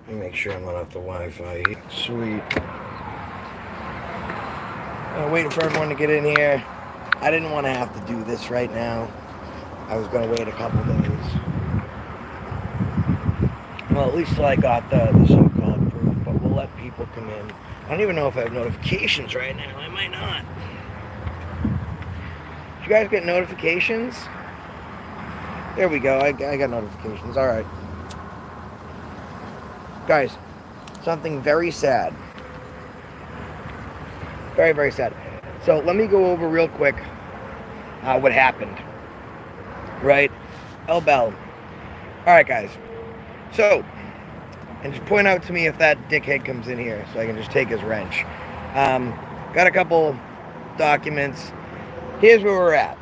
Let me make sure I'm not off the Wi-Fi. Sweet. I'm waiting for everyone to get in here. I didn't want to have to do this right now. I was going to wait a couple days. Well, at least till I got the so-called proof, but we'll let people come in. I don't even know if I have notifications right now. I might not. Did you guys get notifications? There we go. I got notifications. All right. Guys, something very sad. Very, very sad. So let me go over real quick what happened. Right? El Bell. All right, guys. So, and just point out to me if that dickhead comes in here so I can just take his wrench. Got a couple documents. Here's where we're at.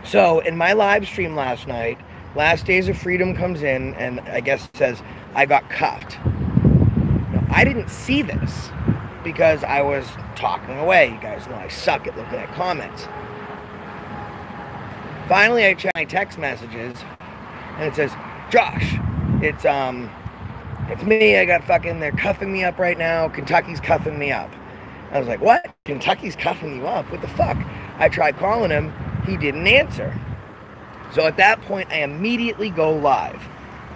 So, in my live stream last night, Last Days of Freedom comes in and I guess says, I got cuffed. Now, I didn't see this because I was talking away. You guys know I suck at looking at comments. Finally, I check my text messages and it says, Josh, it's me. I got fucking, they're cuffing me up right now. Kentucky's cuffing me up. I was like, what? Kentucky's cuffing you up? What the fuck? I tried calling him. He didn't answer. So at that point, I immediately go live.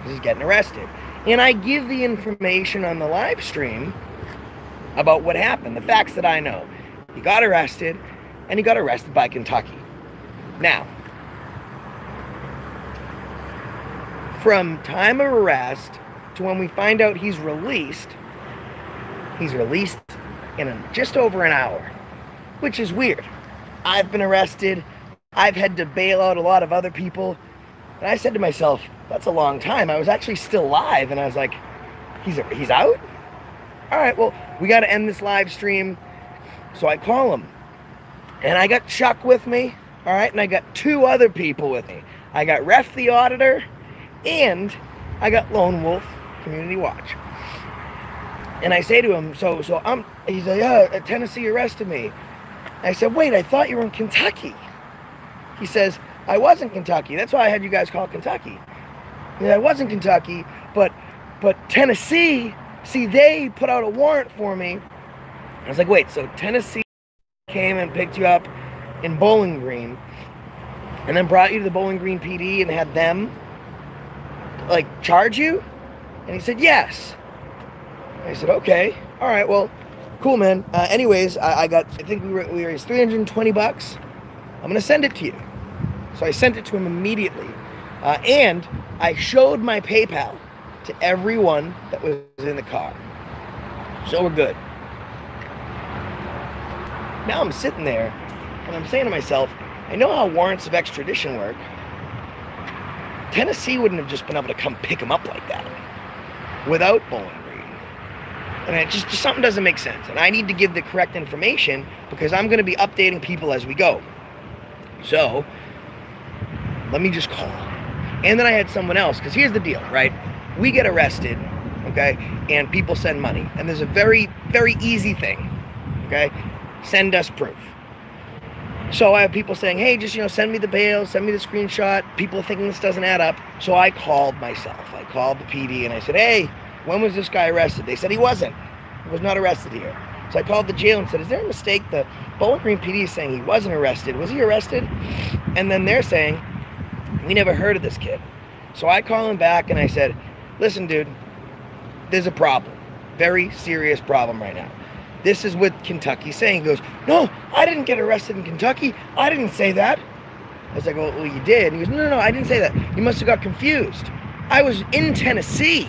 He's getting arrested. And I give the information on the live stream about what happened, the facts that I know. He got arrested, and he got arrested by Kentucky. Now, from time of arrest to when we find out he's released in just over an hour, which is weird. I've been arrested. I've had to bail out a lot of other people. And I said to myself, that's a long time. I was actually still live, and I was like, he's out? All right, well, we got to end this live stream. So I call him. And I got Chuck with me, all right? And I got two other people with me. I got Ref the Auditor, and I got Lone Wolf Community Watch. And I say to him, he's like, yeah, Tennessee arrested me. I said, wait, I thought you were in Kentucky. He says, I was in Kentucky. That's why I had you guys call Kentucky. And I was in Kentucky, but Tennessee, see, they put out a warrant for me. I was like, wait, so Tennessee came and picked you up in Bowling Green and then brought you to the Bowling Green PD and had them, like, charge you? And he said, yes. I said, okay. All right, well, cool, man. Anyways, I think we raised $320. I'm going to send it to you. So I sent it to him immediately. And I showed my PayPal to everyone that was in the car. So we're good. Now I'm sitting there, and I'm saying to myself, I know how warrants of extradition work. Tennessee wouldn't have just been able to come pick him up like that without Bowling Green. And it just something doesn't make sense. And I need to give the correct information because I'm going to be updating people as we go. So, let me just call. And then I had someone else, because here's the deal, right? We get arrested, okay, and people send money. And there's a very, very easy thing, okay? Send us proof. So I have people saying, hey, just, send me the bail, send me the screenshot. People are thinking this doesn't add up. So I called myself. I called the PD and I said, hey, when was this guy arrested? They said he wasn't. He was not arrested here. So I called the jail and said, is there a mistake? The Bowling Green PD is saying he wasn't arrested. Was he arrested? And then they're saying, we never heard of this kid. So I call him back and I said, listen, dude, there's a problem. Very serious problem right now. This is what Kentucky's saying. He goes, no, I didn't get arrested in Kentucky. I didn't say that. I was like, well, you did. And he goes, no, I didn't say that. You must have got confused. I was in Tennessee,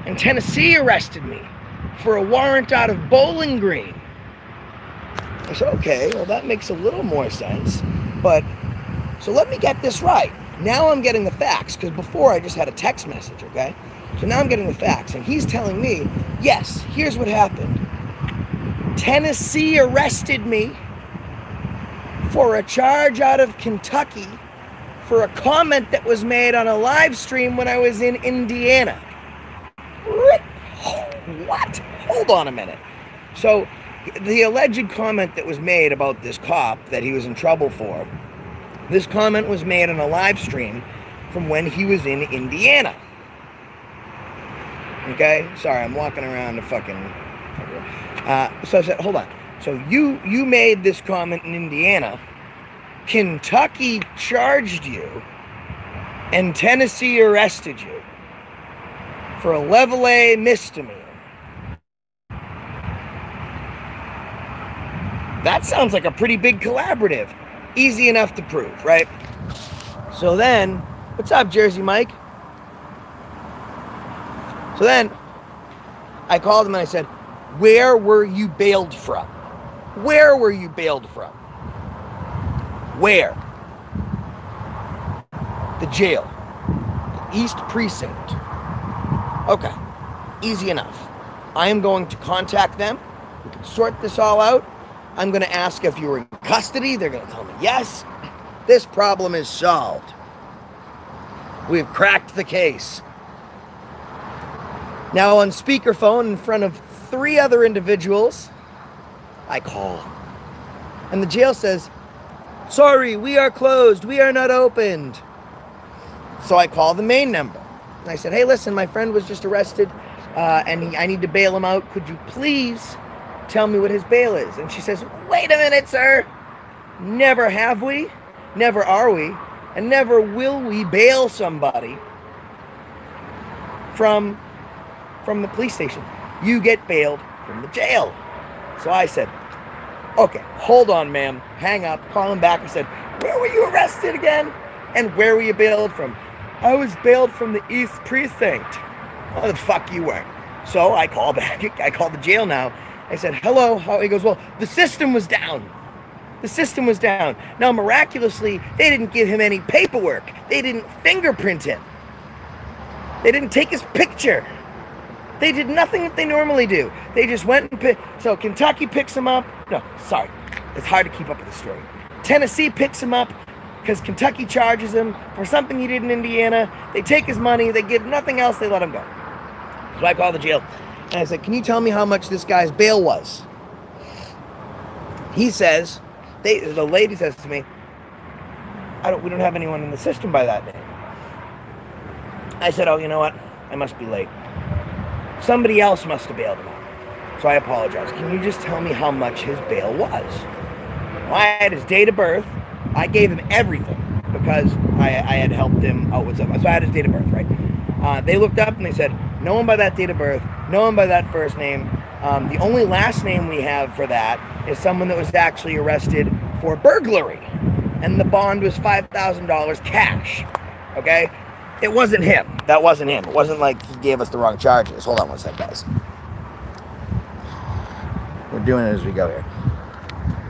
and Tennessee arrested me for a warrant out of Bowling Green. I said, okay, well, that makes a little more sense. But, so let me get this right. Now I'm getting the facts, because before I just had a text message, okay? So now I'm getting the facts, and he's telling me, yes, here's what happened. Tennessee arrested me for a charge out of Kentucky for a comment that was made on a live stream when I was in Indiana. What? Hold on a minute. So the alleged comment that was made about this cop that he was in trouble for, this comment was made on a live stream from when he was in Indiana. Okay? Sorry, I'm walking around the fucking... So I said, hold on. So you made this comment in Indiana. Kentucky charged you, and Tennessee arrested you for a level A misdemeanor. That sounds like a pretty big collaborative. Easy enough to prove, right? So then, what's up, Jersey Mike? So then, I called him and I said, where were you bailed from? Where were you bailed from? Where? The jail. The East Precinct. Okay. Easy enough. I am going to contact them. We can sort this all out. I'm going to ask if you were in custody. They're going to tell me yes. This problem is solved. We've cracked the case. Now on speakerphone in front of 3 other individuals, I call. And the jail says, sorry, we are closed. We are not opened. So I call the main number. And I said, hey, listen, my friend was just arrested and I need to bail him out. Could you please tell me what his bail is? And she says, wait a minute, sir. Never have we, never are we, and never will we bail somebody from the police station. You get bailed from the jail. So I said, okay, hold on, ma'am. Hang up, call him back. I said, where were you arrested again? And where were you bailed from? I was bailed from the East Precinct. Oh, the fuck you weren't. So I call back. I call the jail now. I said, hello. He goes, well, the system was down. The system was down. Now, miraculously, they didn't give him any paperwork. They didn't fingerprint him. They didn't take his picture. They did nothing that they normally do. They just went and picked. So Kentucky picks him up. No, sorry. It's hard to keep up with the story. Tennessee picks him up because Kentucky charges him for something he did in Indiana. They take his money. They give nothing else. They let him go. So I call the jail. And I said, can you tell me how much this guy's bail was? He says, the lady says to me, we don't have anyone in the system by that name. I said, oh, you know what? I must be late. Somebody else must have bailed him out. So I apologize. Can you just tell me how much his bail was? Well, I had his date of birth. I gave him everything because I had helped him out with something. So I had his date of birth, right? They looked up and they said, no one by that date of birth, no one by that first name. The only last name we have for that is someone that was actually arrested for burglary. And the bond was $5,000 cash. Okay? It wasn't him. That wasn't him. It wasn't like he gave us the wrong charges. Hold on one sec, guys. We're doing it as we go here.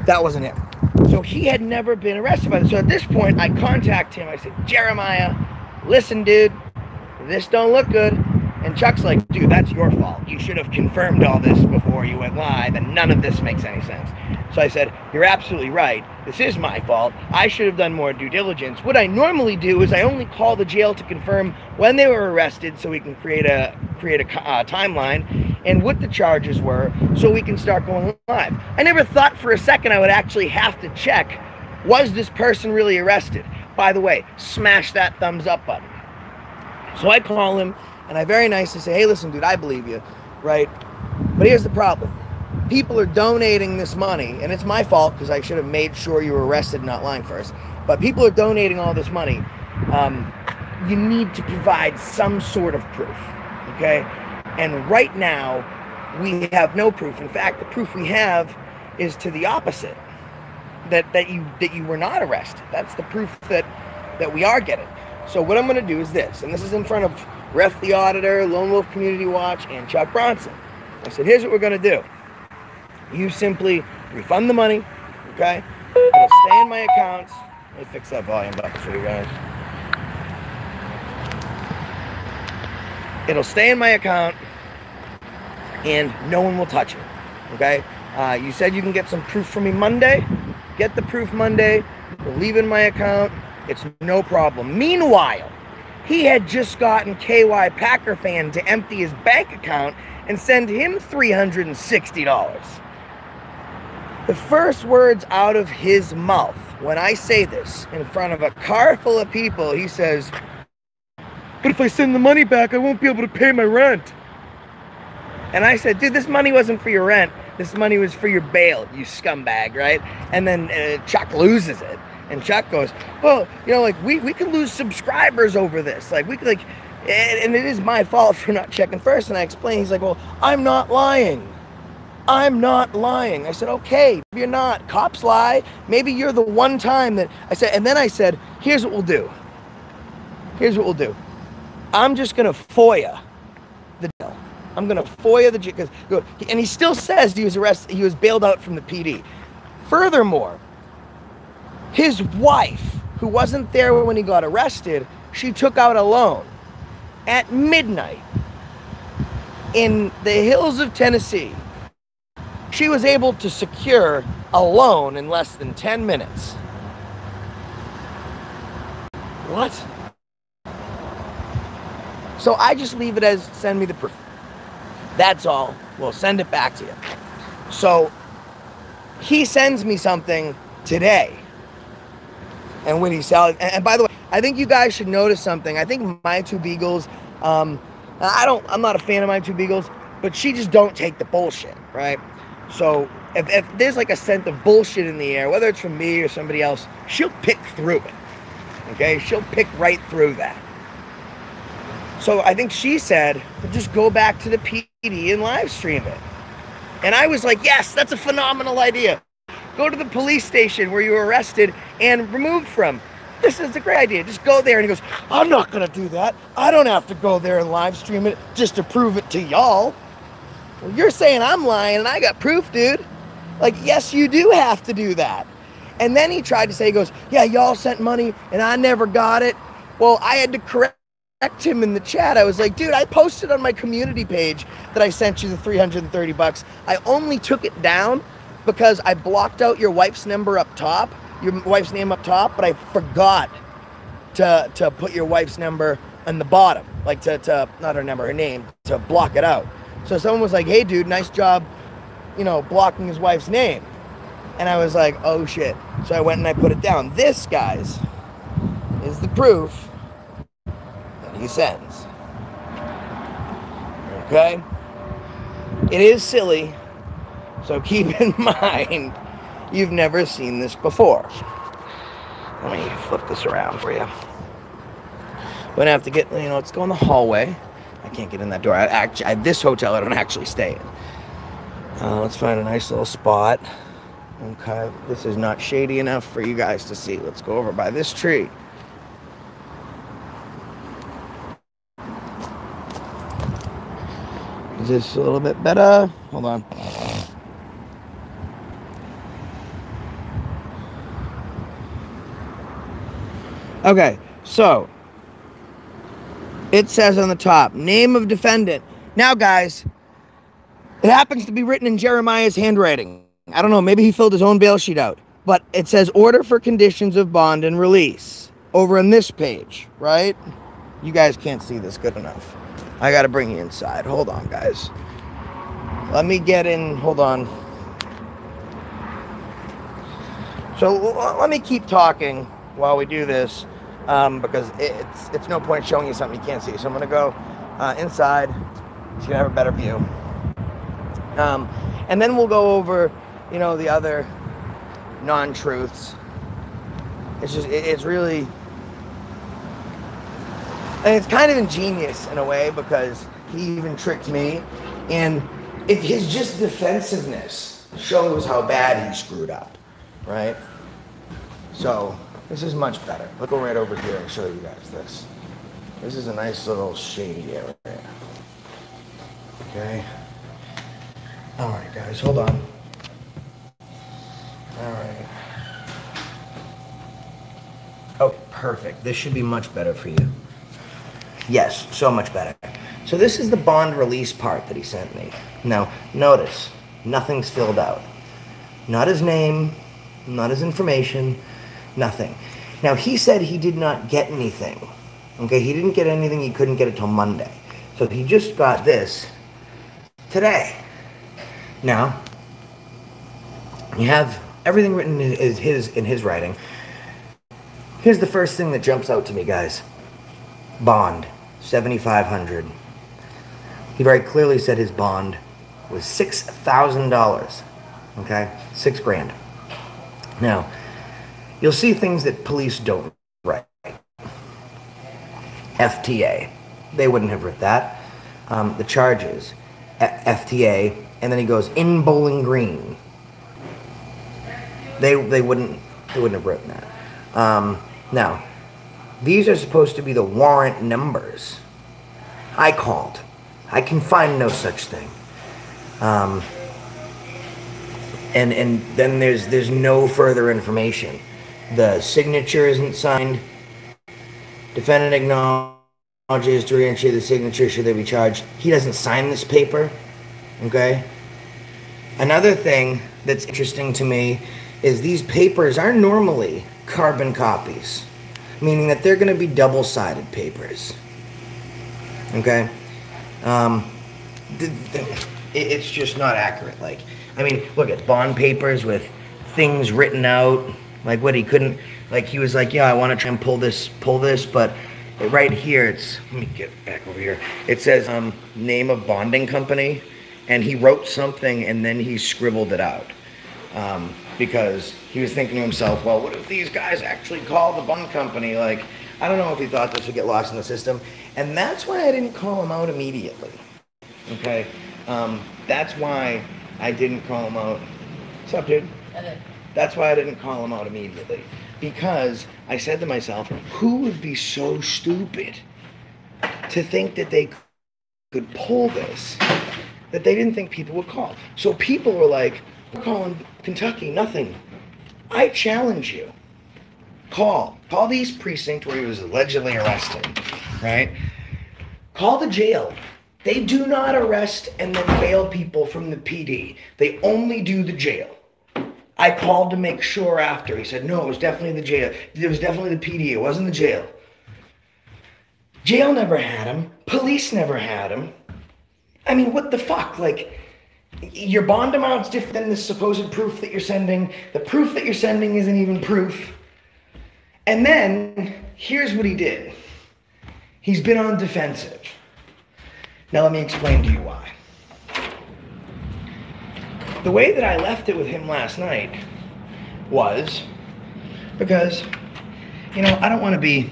That wasn't him. So he had never been arrested by this. So at this point, I contact him. I said, Jeremiah, listen, dude, this don't look good. And Chuck's like, dude, that's your fault. You should have confirmed all this before you went live, and none of this makes any sense. So I said, you're absolutely right. This is my fault. I should have done more due diligence. What I normally do is I only call the jail to confirm when they were arrested so we can create a timeline and what the charges were so we can start going live. I never thought for a second I would actually have to check, was this person really arrested? By the way, smash that thumbs up button. So I call him, and I very nicely say, hey, listen, dude, I believe you, right? But here's the problem. People are donating this money, and it's my fault because I should have made sure you were arrested and not lying first. But people are donating all this money. You need to provide some sort of proof, okay? And right now, we have no proof. In fact, the proof we have is to the opposite, that you were not arrested. That's the proof that we are getting. So what I'm going to do is this, and this is in front of Ref the Auditor, Lone Wolf Community Watch, and Chuck Bronson. I said, here's what we're going to do. You simply refund the money, okay? It'll stay in my accounts. Let me fix that volume up for you guys. It'll stay in my account, and no one will touch it, okay? You said you can get some proof from me Monday. Get the proof Monday. We'll leave it in my account. It's no problem. Meanwhile, he had just gotten KY Packer fan to empty his bank account and send him $360. The first words out of his mouth when I say this in front of a car full of people, he says, but if I send the money back, I won't be able to pay my rent. And I said, dude, this money wasn't for your rent. This money was for your bail, you scumbag, right? And then Chuck loses it. And Chuck goes, well, you know, like, we could lose subscribers over this. Like, we could, like, and it is my fault for not checking first. And I explained, he's like, well, I'm not lying. I'm not lying. I said, okay, you're not. Cops lie. Maybe you're the one time that I said, and then I said, here's what we'll do. Here's what we'll do. I'm just going to FOIA the deal. I'm going to FOIA the jail. And he still says he was arrested. He was bailed out from the PD. Furthermore, his wife, who wasn't there when he got arrested, she took out a loan at midnight in the hills of Tennessee. She was able to secure a loan in less than 10 minutes. What? So I just leave it as, send me the proof. That's all. We'll send it back to you. So he sends me something today. And when he sells, and by the way, I think you guys should notice something. I think My Two Beagles, I'm not a fan of My Two Beagles, but she just don't take the bullshit, right? So if there's like a scent of bullshit in the air, whether it's from me or somebody else, she'll pick through it. Okay? She'll pick right through that. So I think she said, just go back to the PD and live stream it. And I was like, yes, that's a phenomenal idea. Go to the police station where you were arrested and removed from. This is a great idea. Just go there. And he goes, I'm not going to do that. I don't have to go there and live stream it just to prove it to y'all. Well, you're saying I'm lying and I got proof, dude. Like, yes, you do have to do that. And then he tried to say, he goes, yeah, y'all sent money and I never got it. Well, I had to correct him in the chat. I was like, dude, I posted on my community page that I sent you the $330. I only took it down because I blocked out your wife's number up top, your wife's name up top, but I forgot to put your wife's number on the bottom, like to not her number, her name, to block it out. So someone was like, hey dude, nice job, you know, blocking his wife's name. And I was like, oh shit. So I went and I put it down. This, guys, is the proof that he sends. Okay? It is silly. So keep in mind, you've never seen this before. Let me flip this around for you. I'm gonna have to get, you know, let's go in the hallway. I can't get in that door. This hotel I don't actually stay in. Let's find a nice little spot. Okay, this is not shady enough for you guys to see. Let's go over by this tree. Is this a little bit better? Hold on. Okay, so it says on the top, name of defendant. Now, guys, it happens to be written in Jeremiah's handwriting. I don't know, maybe he filled his own bail sheet out. But it says order for conditions of bond and release over on this page, right? You guys can't see this good enough. I got to bring you inside. Hold on, guys. Let me get in. Hold on. So let me keep talking while we do this, because it's no point showing you something you can't see. So I'm going to go inside so you can have a better view. And then we'll go over, you know, the other non-truths. It's just, it's really, and it's kind of ingenious in a way because he even tricked me, and his just defensiveness shows how bad he screwed up, right? So this is much better. Let's go right over here and show you guys this. This is a nice little shady area. Okay. All right, guys, hold on. All right. Oh, perfect. This should be much better for you. Yes, so much better. So this is the bond release part that he sent me. Now, notice, nothing's filled out. Not his name, not his information, nothing. Now, he said he did not get anything. Okay, he didn't get anything, he couldn't get it till Monday. So he just got this today. Now, you have everything written in his writing. Here's the first thing that jumps out to me, guys. Bond, $7,500. He very clearly said his bond was $6,000. Okay? 6 grand. Now, you'll see things that police don't write. FTA. They wouldn't have written that. The charges. FTA. And then he goes, in Bowling Green. They wouldn't have written that. Now, these are supposed to be the warrant numbers. I called. I can find no such thing. And then there's no further information. The signature isn't signed. Defendant acknowledges to reinstate the signature should they be charged. He doesn't sign this paper. Okay? Another thing that's interesting to me is these papers are normally carbon copies, meaning that they're going to be double-sided papers. Okay? It's just not accurate. Like, I mean, look at bond papers with things written out. Like what he couldn't, like he was like, yeah, I want to try and pull this, but right here, let me get back over here. It says name of bonding company, and he wrote something and then he scribbled it out. Because he was thinking to himself, well, what if these guys actually call the bond company? Like, I don't know if he thought this would get lost in the system. And that's why I didn't call him out immediately. Okay? That's why I didn't call him out. What's up, dude? That's why I didn't call him out immediately. Because I said to myself, who would be so stupid to think that they could pull this, that they didn't think people would call? So people were like, we're calling Kentucky, nothing. I challenge you. Call these precincts where he was allegedly arrested, right? Call the jail. They do not arrest and then bail people from the PD. They only do the jail. I called to make sure after. He said, no, it was definitely the jail. It was definitely the PD. It wasn't the jail. Jail never had him. Police never had him. I mean, what the fuck? Like, your bond amount's different than the supposed proof that you're sending. The proof that you're sending isn't even proof. And then, here's what he did. He's been on defensive. Now let me explain to you why. The way that I left it with him last night was because, you know, I don't want to be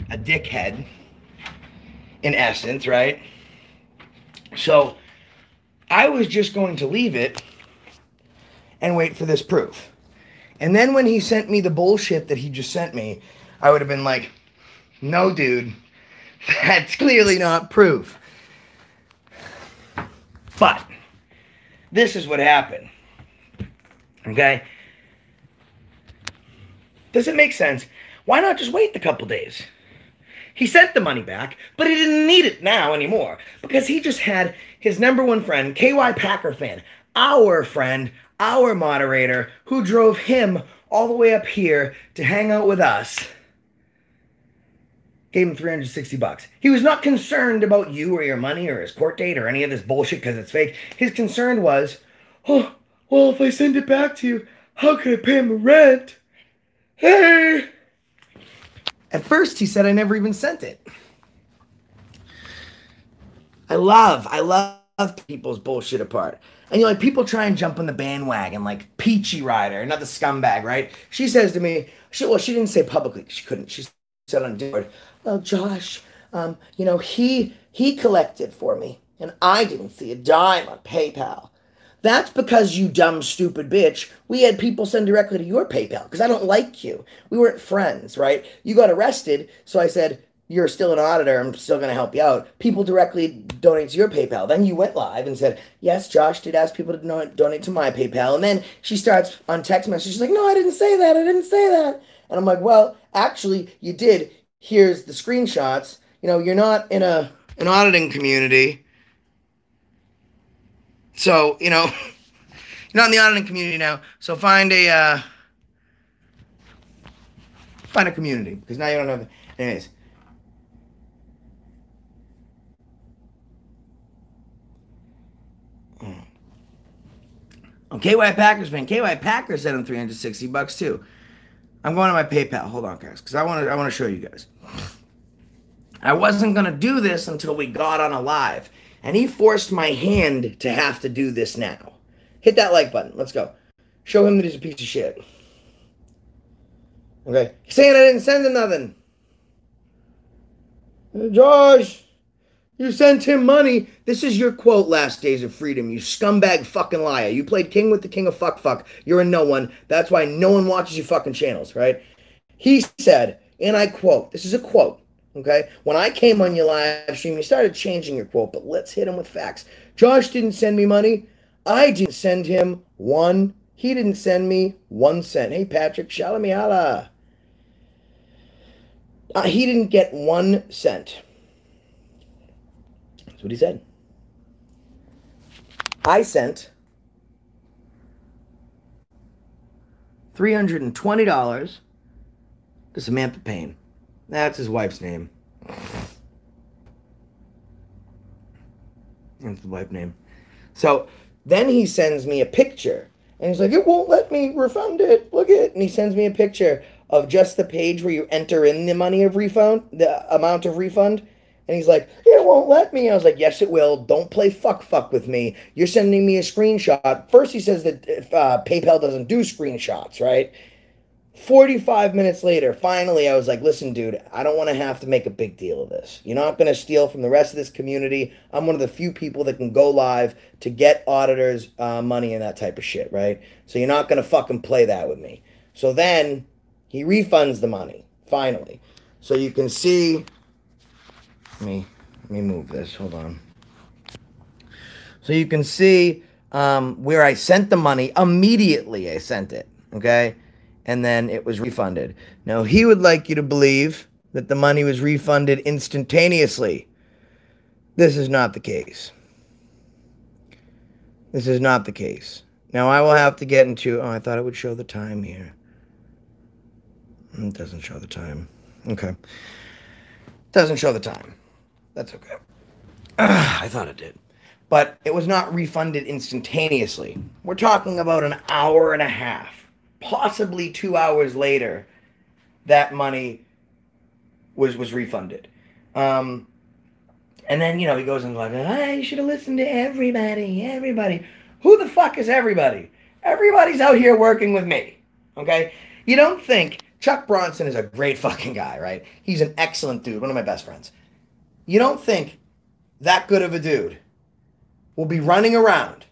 a dickhead, in essence, right? So I was just going to leave it and wait for this proof. And then when he sent me the bullshit that he just sent me, I would have been like, no, dude, that's clearly not proof. But this is what happened. Okay? Does it make sense? Why not just wait a couple days? He sent the money back, but he didn't need it now anymore because he just had his number one friend, KY Packer fan, our friend, our moderator, who drove him all the way up here to hang out with us. Gave him $360. He was not concerned about you or your money or his court date or any of this bullshit because it's fake. His concern was, oh, well, if I send it back to you, how can I pay him rent? Hey! At first, he said I never even sent it. I love people's bullshit apart. And you know, like, people try and jump on the bandwagon, like Peachy Rider, another scumbag, right? She says to me, she didn't say publicly, she couldn't. She said on Discord, well, Josh, you know, he collected for me, and I didn't see a dime on PayPal. That's because, you dumb, stupid bitch, we had people send directly to your PayPal, because I don't like you. We weren't friends, right? You got arrested, so I said, you're still an auditor, I'm still going to help you out. People directly donate to your PayPal. Then you went live and said, yes, Josh did ask people to donate to my PayPal. And then she starts on text message, she's like, no, I didn't say that, I didn't say that. And I'm like, well, actually, you did. Here's the screenshots. You know, you're not in an auditing community. So, you know, you're not in the auditing community now. So find a community, because now you don't have, anyways. Oh, KY Packers fan. KY Packers sent him $360 too. I'm going to my PayPal. Hold on, guys, because I want to show you guys. I wasn't going to do this until we got on a live. And he forced my hand to have to do this now. Hit that like button. Let's go. Show him that he's a piece of shit. Okay. He's saying I didn't send him nothing. Josh, you sent him money. This is your quote, Last Days of Freedom, you scumbag fucking liar. You played king with the king of fuck. You're a no one. That's why no one watches your fucking channels, right? He said, and I quote, this is a quote, okay? When I came on your live stream, you started changing your quote, but let's hit him with facts. Josh didn't send me money. I didn't send him one. He didn't send me 1 cent. Hey, Patrick, shalamiala. He didn't get 1 cent. That's what he said. I sent $320 to Samantha Payne. That's his wife's name. That's the wife's name. So then he sends me a picture. And he's like, it won't let me refund it. Look at it. And he sends me a picture of just the page where you enter in the money of refund, the amount of refund. And he's like, it won't let me. I was like, yes, it will. Don't play fuck with me. You're sending me a screenshot. First, he says that PayPal doesn't do screenshots, right? 45 minutes later, finally, I was like, listen, dude, I don't want to have to make a big deal of this. You're not going to steal from the rest of this community. I'm one of the few people that can go live to get auditors money and that type of shit, right? So you're not going to fucking play that with me. So then he refunds the money, finally. So you can see, let me move this, hold on. So you can see where I sent the money, immediately I sent it, okay? And then it was refunded. Now, he would like you to believe that the money was refunded instantaneously. This is not the case. This is not the case. Now, I will have to get into... Oh, I thought it would show the time here. It doesn't show the time. Okay. Doesn't show the time. That's okay. I thought it did. But it was not refunded instantaneously. We're talking about an hour and a half. Possibly 2 hours later, that money was refunded. And then, you know, he goes and like, I should have listened to everybody. Who the fuck is everybody? Everybody's out here working with me, okay? You don't think Chuck Bronson is a great fucking guy, right? He's an excellent dude, one of my best friends. You don't think that good of a dude will be running around,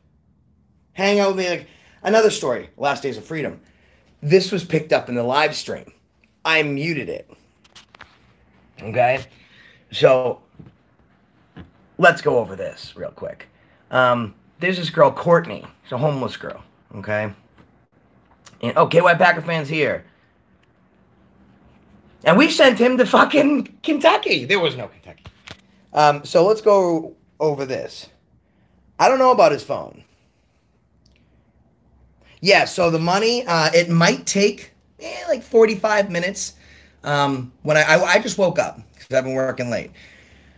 hang out with me like... Another story, Last Days of Freedom. This was picked up in the live stream. I muted it. Okay? So, let's go over this real quick. There's this girl, Courtney. She's a homeless girl. Okay? And, oh, KY Packer fans here. And we sent him to fucking Kentucky. There was no Kentucky. So let's go over this. I don't know about his phone. Yeah, so the money, it might take like 45 minutes. When I just woke up because I've been working late.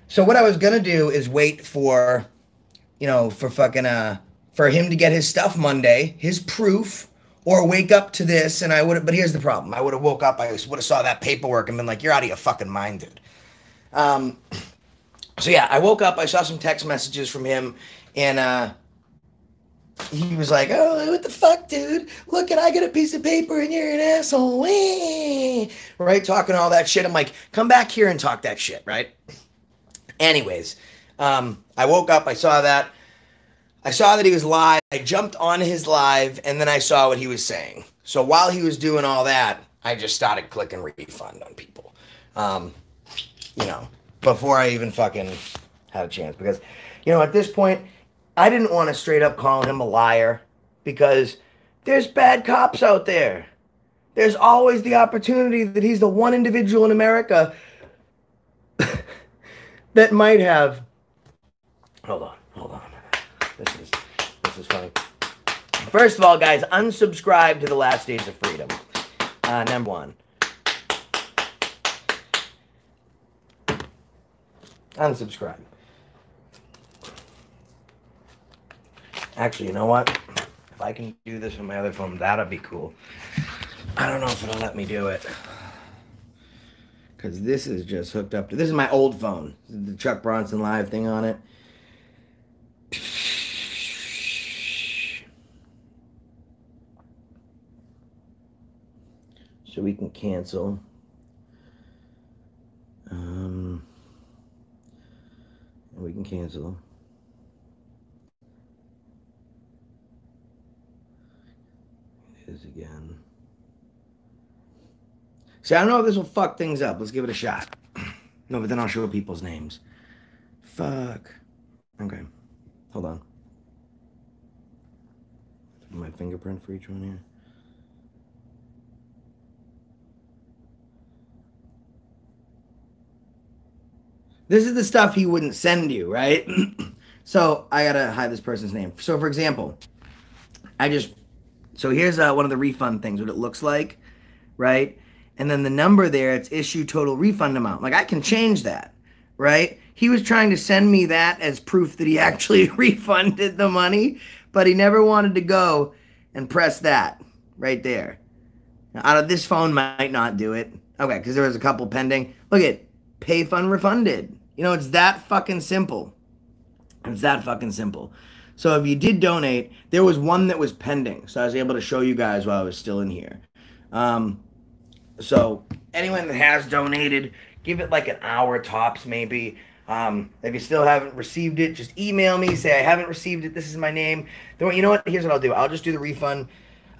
So what I was going to do is wait for, you know, for him to get his stuff Monday, his proof, or wake up to this, and I would have, but here's the problem. I would have woke up, I would have saw that paperwork and been like, you're out of your fucking mind, dude. So yeah, I woke up, I saw some text messages from him, and he was like, oh, what the fuck, dude? Look, I get a piece of paper and you're an asshole. Wee! Right? Talking all that shit. I'm like, come back here and talk that shit, right? Anyways, I woke up, I saw that. I saw that he was live. I jumped on his live, and then I saw what he was saying. So while he was doing all that, I just started clicking refund on people. You know, before I even fucking had a chance. Because, you know, at this point, I didn't want to straight up call him a liar. Because there's bad cops out there. There's always the opportunity that he's the one individual in America that might have... Hold on. This is funny. First of all, guys, unsubscribe to the Last Days of Freedom. Number one. Unsubscribe. Actually, you know what? If I can do this on my other phone, that'd be cool. I don't know if it'll let me do it. because this is just hooked up to, this is my old phone, the Chuck Bronson Live thing on it. So we can cancel. And we can cancel. It is again. See, I don't know if this will fuck things up. Let's give it a shot. No, but then I'll show people's names. Fuck. Okay. Hold on. My fingerprint for each one here. This is the stuff he wouldn't send you, right? So I gotta hide this person's name. So for example, so here's one of the refund things, what it looks like, right? And then the number there, it's issue total refund amount. Like I can change that, right? He was trying to send me that as proof that he actually refunded the money, but he never wanted to go and press that right there. Now, out of this phone might not do it. Okay, because there was a couple pending. Look at pay fund refunded. You know, it's that fucking simple. It's that fucking simple. So if you did donate, there was one that was pending. So I was able to show you guys while I was still in here. So anyone that has donated, give it like an hour tops maybe. If you still haven't received it, just email me. Say, I haven't received it. This is my name. You know what? Here's what I'll do. I'll just do the refund.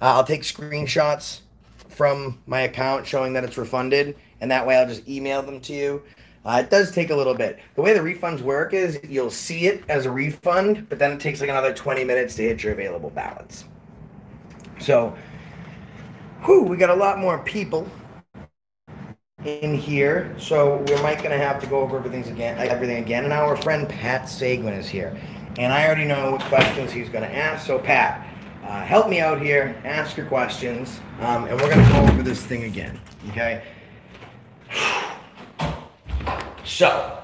I'll take screenshots from my account showing that it's refunded. And that way I'll just email them to you. It does take a little bit. The way the refunds work is you'll see it as a refund, but then it takes like another 20 minutes to hit your available balance. So, we got a lot more people in here. So we might gonna have to go over everything again. And our friend Pat Seguin is here. And I already know what questions he's gonna ask. So Pat, help me out here, ask your questions, and we're gonna go over this thing again, okay? So,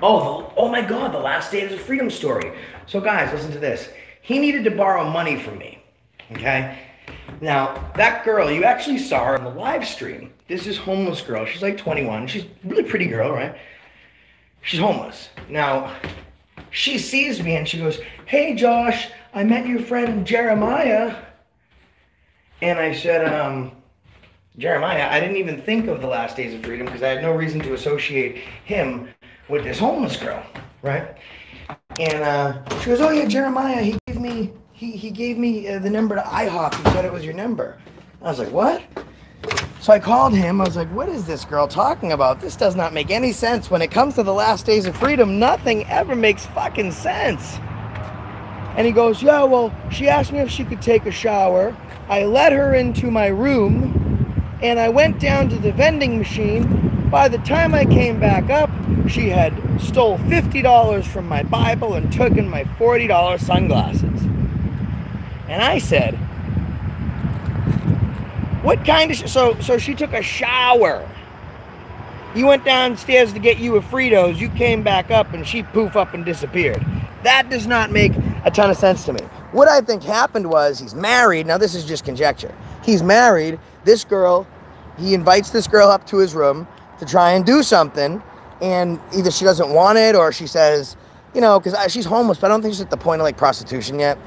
oh my God, the last Days of Freedom story. So guys, listen to this. He needed to borrow money from me, okay? Now, that girl, you actually saw her on the live stream. This is homeless girl. She's like 21. She's a really pretty girl, right? She's homeless. Now, she sees me and she goes, "Hey, Josh, I met your friend Jeremiah." And I said, Jeremiah, I didn't even think of the last Days of Freedom because I had no reason to associate him with this homeless girl, right? And she goes, "Oh yeah, Jeremiah, he gave me the number to IHOP. He said it was your number." I was like, "What?" So I called him. I was like, "What is this girl talking about? This does not make any sense. When it comes to the last Days of Freedom, nothing ever makes fucking sense." And he goes, "Yeah, well, she asked me if she could take a shower. I let her into my room. And I went down to the vending machine. By the time I came back up, she had stole $50 from my Bible and taken my $40 sunglasses." And I said, "What kind of..." So she took a shower. You went downstairs to get you a Fritos. You came back up and she poof up and disappeared. That does not make a ton of sense to me. What I think happened was he's married. Now this is just conjecture. He's married. This girl, he invites this girl up to his room to try and do something, and either she doesn't want it or she says, you know, because she's homeless, but I don't think she's at the point of like prostitution yet.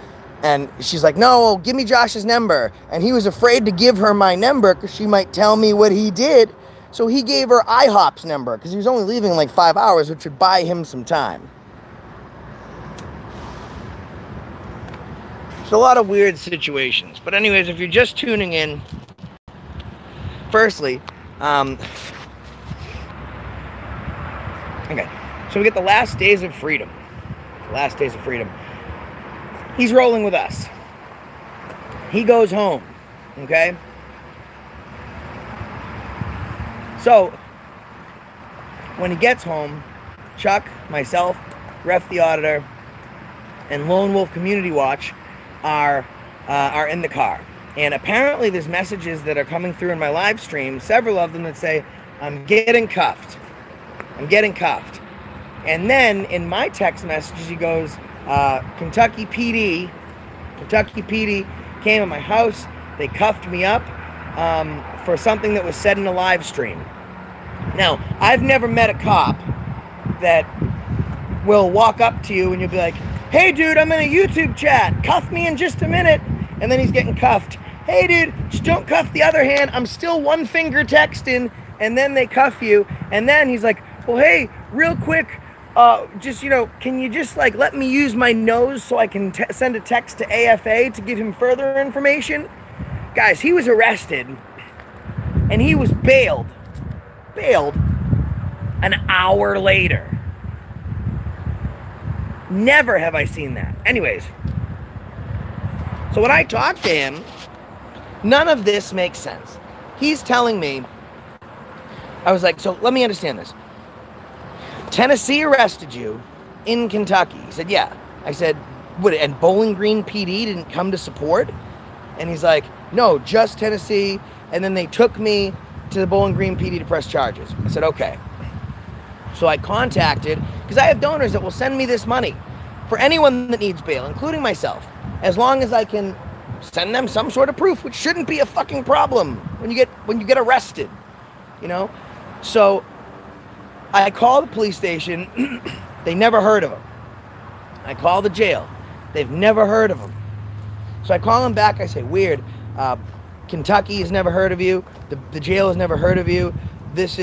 And she's like, "No, give me Josh's number." And he was afraid to give her my number because she might tell me what he did. So he gave her IHOP's number because he was only leaving in like 5 hours, which would buy him some time. It's a lot of weird situations. But anyways, if you're just tuning in, firstly, okay, so we get the last Days of Freedom. The last Days of Freedom. He's rolling with us. He goes home, okay? So, when he gets home, Chuck, myself, Ref the Auditor, and Lone Wolf Community Watch are in the car. And apparently there's messages that are coming through in my live stream, several of them that say, "I'm getting cuffed. I'm getting cuffed." And then in my text messages he goes, Kentucky PD came to my house. They cuffed me up for something that was said in a live stream. Now, I've never met a cop that will walk up to you and you'll be like, hey dude, I'm in a YouTube chat, cuff me in just a minute, and then he's getting cuffed. Hey dude, just don't cuff the other hand, I'm still one finger texting, and then they cuff you, and then he's like, well hey, real quick, just, you know, can you just like let me use my nose so I can send a text to AFA to give him further information? Guys, he was arrested and he was bailed an hour later. Never have I seen that. Anyways, so when I talked to him, none of this makes sense. He's telling me, I was like, so let me understand this. Tennessee arrested you in Kentucky. He said, yeah. I said, what, and Bowling Green PD didn't come to support? And he's like, no, just Tennessee. And then they took me to the Bowling Green PD to press charges. I said, okay. So I contacted, because I have donors that will send me this money for anyone that needs bail, including myself, as long as I can send them some sort of proof, which shouldn't be a fucking problem when you get arrested, you know? So I call the police station. They never heard of him. I call the jail. They've never heard of him. So I call him back. I say, weird. Kentucky has never heard of you. The jail has never heard of you. This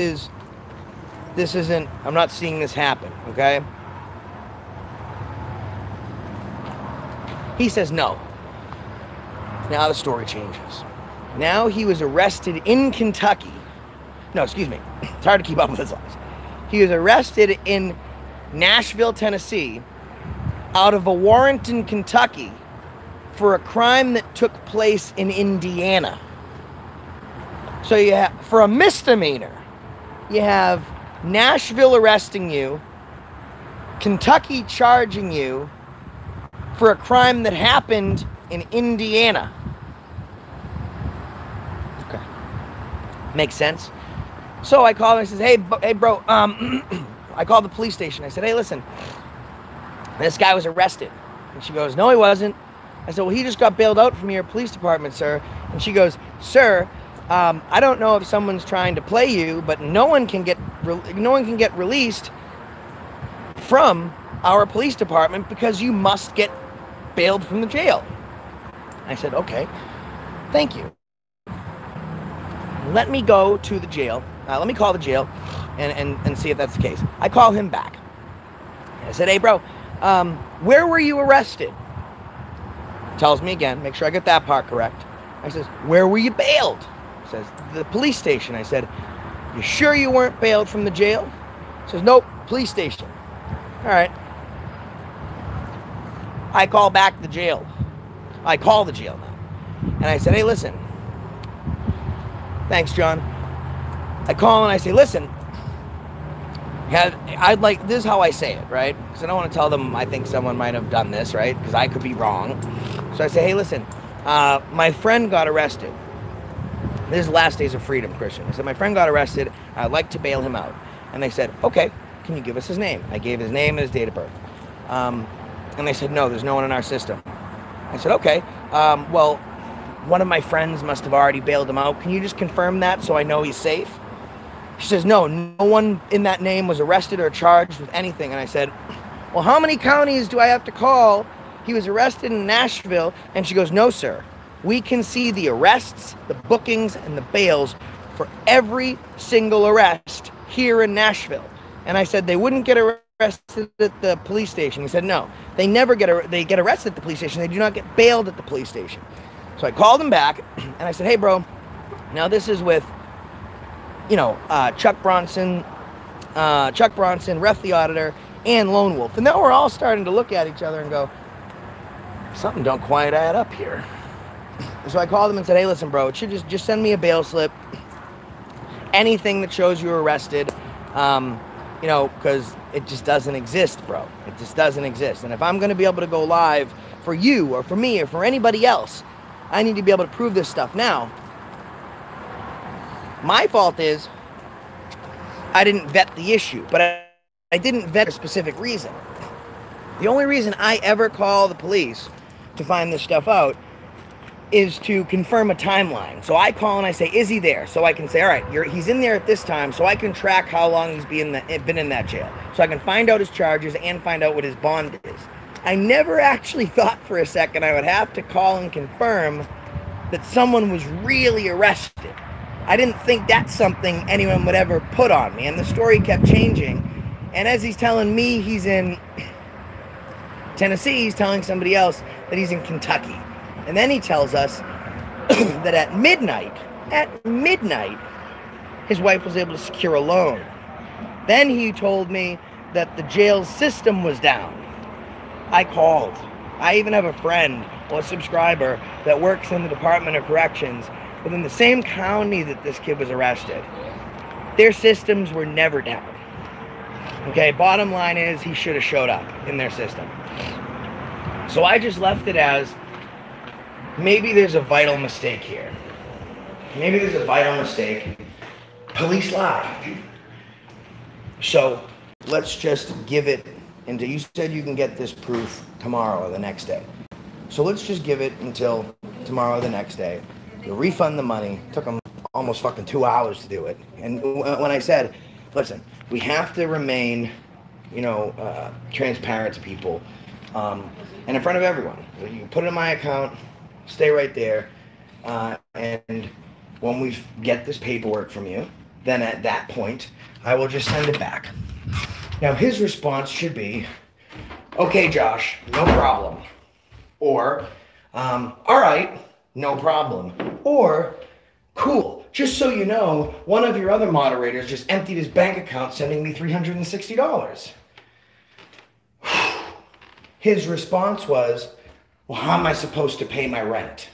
isn't, I'm not seeing this happen, okay? He says no. Now the story changes. Now he was arrested in Kentucky. No, excuse me. It's hard to keep up with his lies. He was arrested in Nashville, Tennessee, out of a warrant in Kentucky for a crime that took place in Indiana. So you have, for a misdemeanor, you have Nashville arresting you, Kentucky charging you for a crime that happened in Indiana. Okay. Makes sense? So I called him, I said, hey bro, I called the police station. I said, hey, listen, this guy was arrested. And she goes, no, he wasn't. I said, well, he just got bailed out from your police department, sir. And she goes, sir, I don't know if someone's trying to play you, but no one can get released from our police department because you must get bailed from the jail. I said, okay, thank you. Let me go to the jail. Let me call the jail and see if that's the case. I call him back. I said, hey, bro, where were you arrested? Tells me again, make sure I get that part correct. I says, where were you bailed? He says, the police station. I said, you sure you weren't bailed from the jail? He says, nope, police station. All right. I call back the jail. I call the jail now. And I said, hey, listen. Thanks, John. I call and I say, listen, I'd like, this is how I say it, right? Because I don't want to tell them I think someone might have done this, right? Because I could be wrong. So I say, hey, listen, my friend got arrested. This is Last Days of Freedom, Christian. I said, my friend got arrested. I'd like to bail him out. And they said, okay, can you give us his name? I gave his name and his date of birth. And they said, no, there's no one in our system. I said, okay, well, one of my friends must have already bailed him out. Can you just confirm that so I know he's safe? She says, no one in that name was arrested or charged with anything. And I said, well, how many counties do I have to call? He was arrested in Nashville. And she goes, no, sir. We can see the arrests, the bookings, and the bails for every single arrest here in Nashville. And I said, they wouldn't get arrested at the police station. He said, no, they never they get arrested at the police station. They do not get bailed at the police station. So I called him back and I said, hey, bro, now this is with, you know, Chuck Bronson, Ref the Auditor, and Lone Wolf. And now we're all starting to look at each other and go, something don't quite add up here. So I called him and said, hey, listen, bro, it should just send me a bail slip. Anything that shows you were arrested, you know, because it just doesn't exist, bro. It just doesn't exist. And if I'm going to be able to go live for you or for me or for anybody else, I need to be able to prove this stuff now. My fault is I didn't vet the issue, but I didn't vet a specific reason. The only reason I ever call the police to find this stuff out is to confirm a timeline. So I call and I say, is he there? So I can say, all right, he's in there at this time, so I can track how long he's been in that jail. So I can find out his charges and find out what his bond is. I never actually thought for a second I would have to call and confirm that someone was really arrested. I didn't think that's something anyone would ever put on me, and the story kept changing. And as he's telling me he's in Tennessee, he's telling somebody else that he's in Kentucky. And then he tells us that at midnight, his wife was able to secure a loan. Then he told me that the jail system was down. I called. I even have a friend, or a subscriber, that works in the Department of Corrections within the same county that this kid was arrested. Their systems were never down. Okay, bottom line is he should have showed up in their system. So I just left it as, maybe there's a vital mistake here. Maybe there's a vital mistake. Police lie. So let's just give it until, you said you can get this proof tomorrow or the next day. So let's just give it until tomorrow or the next day. You'll refund the money. It took them almost fucking 2 hours to do it. And when I said, listen, we have to remain, transparent to people, and in front of everyone. You put it in my account, stay right there, and when we get this paperwork from you, then at that point, I will just send it back. Now, his response should be, okay, Josh, no problem. Or, all right, no problem. Or, cool, just so you know, one of your other moderators just emptied his bank account sending me $360. His response was, well, how am I supposed to pay my rent?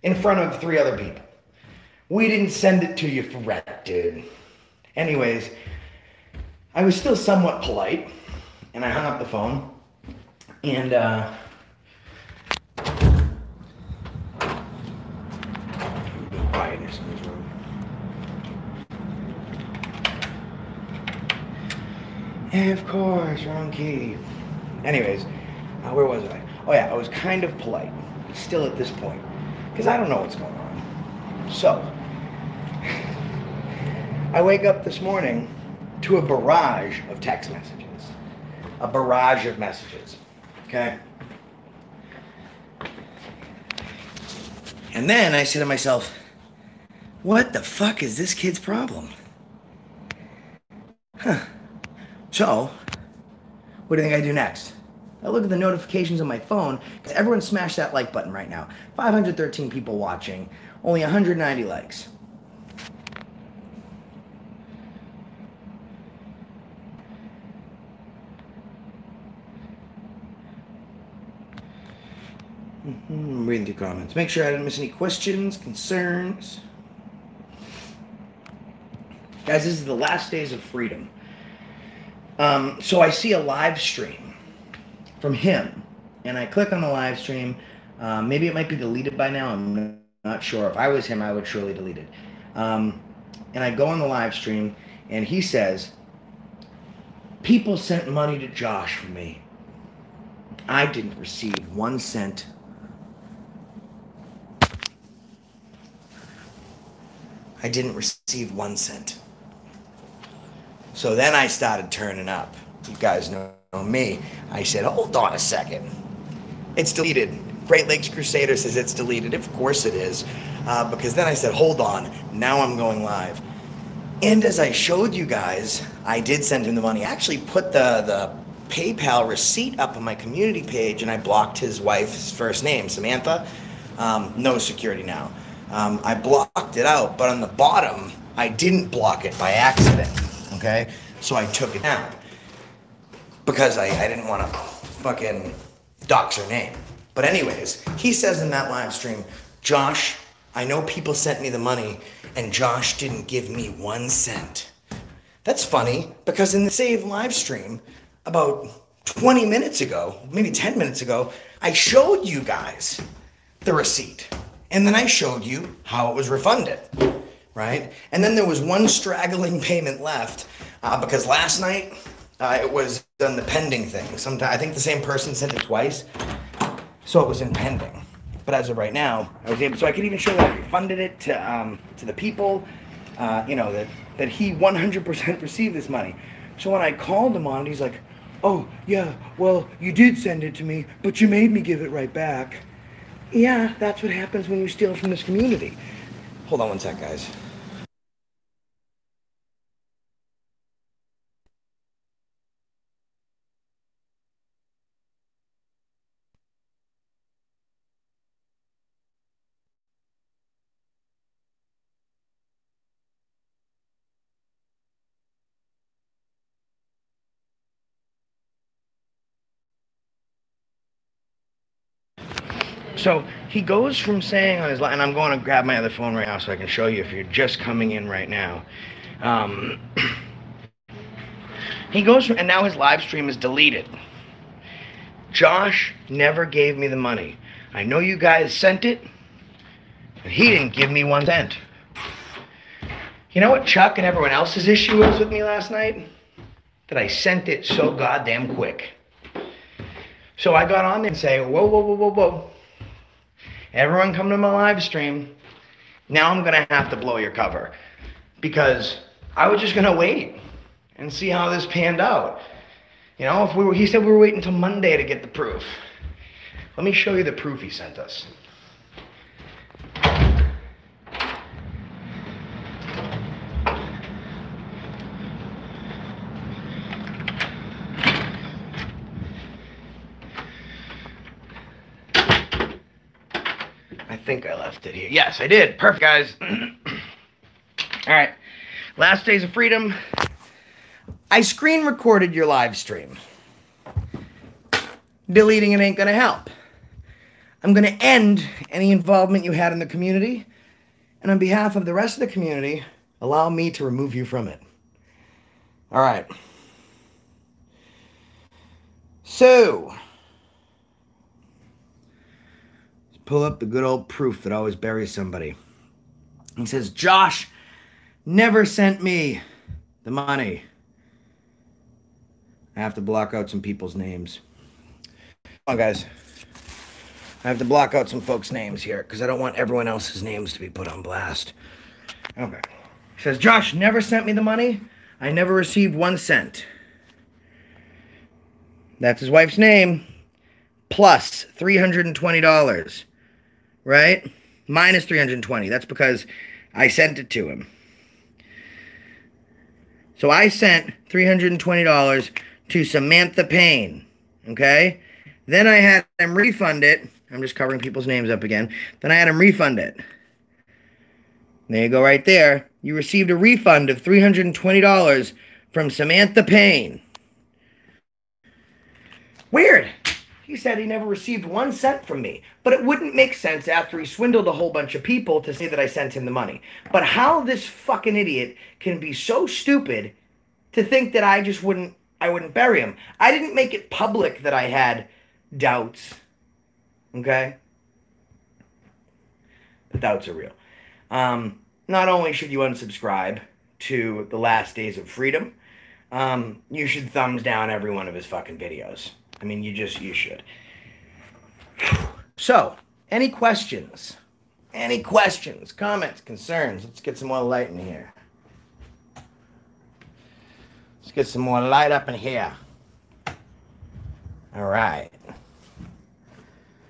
In front of 3 other people. We didn't send it to you for rent, dude. Anyways, I was still somewhat polite, and I hung up the phone, and, quietness in this room. And of course, wrong key. Anyways, where was I? Oh yeah, I was kind of polite, still at this point, because I don't know what's going on. So, I wake up this morning to a barrage of text messages. A barrage of messages, okay? And then I say to myself, what the fuck is this kid's problem? Huh. So, what do you think I do next? I look at the notifications on my phone, because everyone smash that like button right now. 513 people watching, only 190 likes. I'm reading through comments. Make sure I didn't miss any questions, concerns. Guys, this is the last days of freedom. So I see a live stream from him, and I click on the live stream. Maybe it might be deleted by now. I'm not sure. If I was him, I would surely delete it. And I go on the live stream, and he says, people sent money to Josh for me. I didn't receive 1 cent. I didn't receive 1 cent. So then I started turning up. You guys know me. I said, hold on a second. It's deleted. Great Lakes Crusader says it's deleted. Of course it is. Because then I said, hold on. Now I'm going live. And as I showed you guys, I did send him the money. I actually put the PayPal receipt up on my community page, and I blocked his wife's first name, Samantha. No security now. I blocked it out, but on the bottom, I didn't block it by accident, okay? So I took it down because I didn't want to fucking dox her name. But anyways, he says in that live stream, Josh, I know people sent me the money, and Josh didn't give me 1 cent. That's funny, because in the same live stream, about 20 minutes ago, maybe 10 minutes ago, I showed you guys the receipt. And then I showed you how it was refunded, right? And then there was one straggling payment left because last night it was on the pending thing. I think the same person sent it twice, so it was in pending. But as of right now, I was able, so I could even show that I refunded it to the people, you know, that he 100% received this money. So when I called him on it, he's like, oh, yeah, well, you did send it to me, but you made me give it right back. Yeah, that's what happens when you steal from this community. Hold on one sec, guys. So he goes from saying on his line, and I'm going to grab my other phone right now so I can show you if you're just coming in right now. He goes from, and now his live stream is deleted. Josh never gave me the money. I know you guys sent it, but he didn't give me 1 cent. You know what Chuck and everyone else's issue was with me last night? That I sent it so goddamn quick. So I got on there and say, whoa, whoa, whoa, whoa, whoa. Everyone come to my live stream. Now I'm gonna have to blow your cover. Because I was just gonna wait and see how this panned out. You know, he said we were waiting until Monday to get the proof. Let me show you the proof he sent us. I think I left it here. Yes, I did. Perfect, guys. All right. Last Days of Freedom. I screen recorded your live stream. Deleting it ain't gonna help. I'm gonna end any involvement you had in the community, and on behalf of the rest of the community, allow me to remove you from it. All right. So, let's pull up the good old proof that always buries somebody. He says, Josh never sent me the money. I have to block out some people's names. Come on, guys. I have to block out some folks' names here because I don't want everyone else's names to be put on blast. Okay. He says, Josh never sent me the money. I never received 1 cent. That's his wife's name. Plus $320. Right? Minus $320. That's because I sent it to him. So I sent $320 to Samantha Payne. Okay? Then I had him refund it. I'm just covering people's names up again. Then I had him refund it. There you go right there. You received a refund of $320 from Samantha Payne. Weird. He said he never received 1 cent from me. But it wouldn't make sense after he swindled a whole bunch of people to say that I sent him the money. But how this fucking idiot can be so stupid to think that I wouldn't bury him. I didn't make it public that I had doubts. Okay? The doubts are real. Not only should you unsubscribe to the Last Days of Freedom, you should thumbs down every one of his fucking videos. I mean, you should. So, any questions? Any questions, comments, concerns? Let's get some more light in here. Let's get some more light up in here. All right.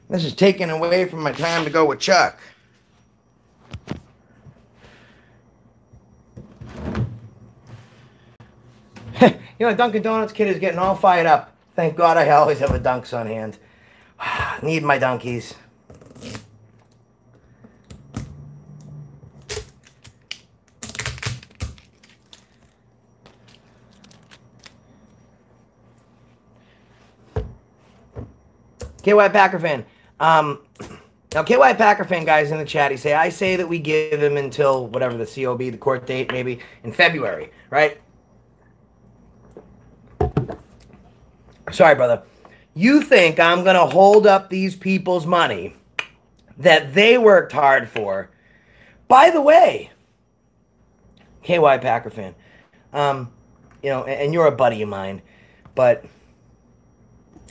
This is taking away from my time to go with Chuck. You know, Dunkin' Donuts kid is getting all fired up. Thank God I always have a Dunks on hand. Need my Dunkies. KY Packer fan. Now, KY Packer fan guys in the chat, I say that we give him until whatever the COB, the court date, maybe in February, right? Sorry, brother. You think I'm going to hold up these people's money that they worked hard for? By the way, KY Packer fan, you know, and you're a buddy of mine, but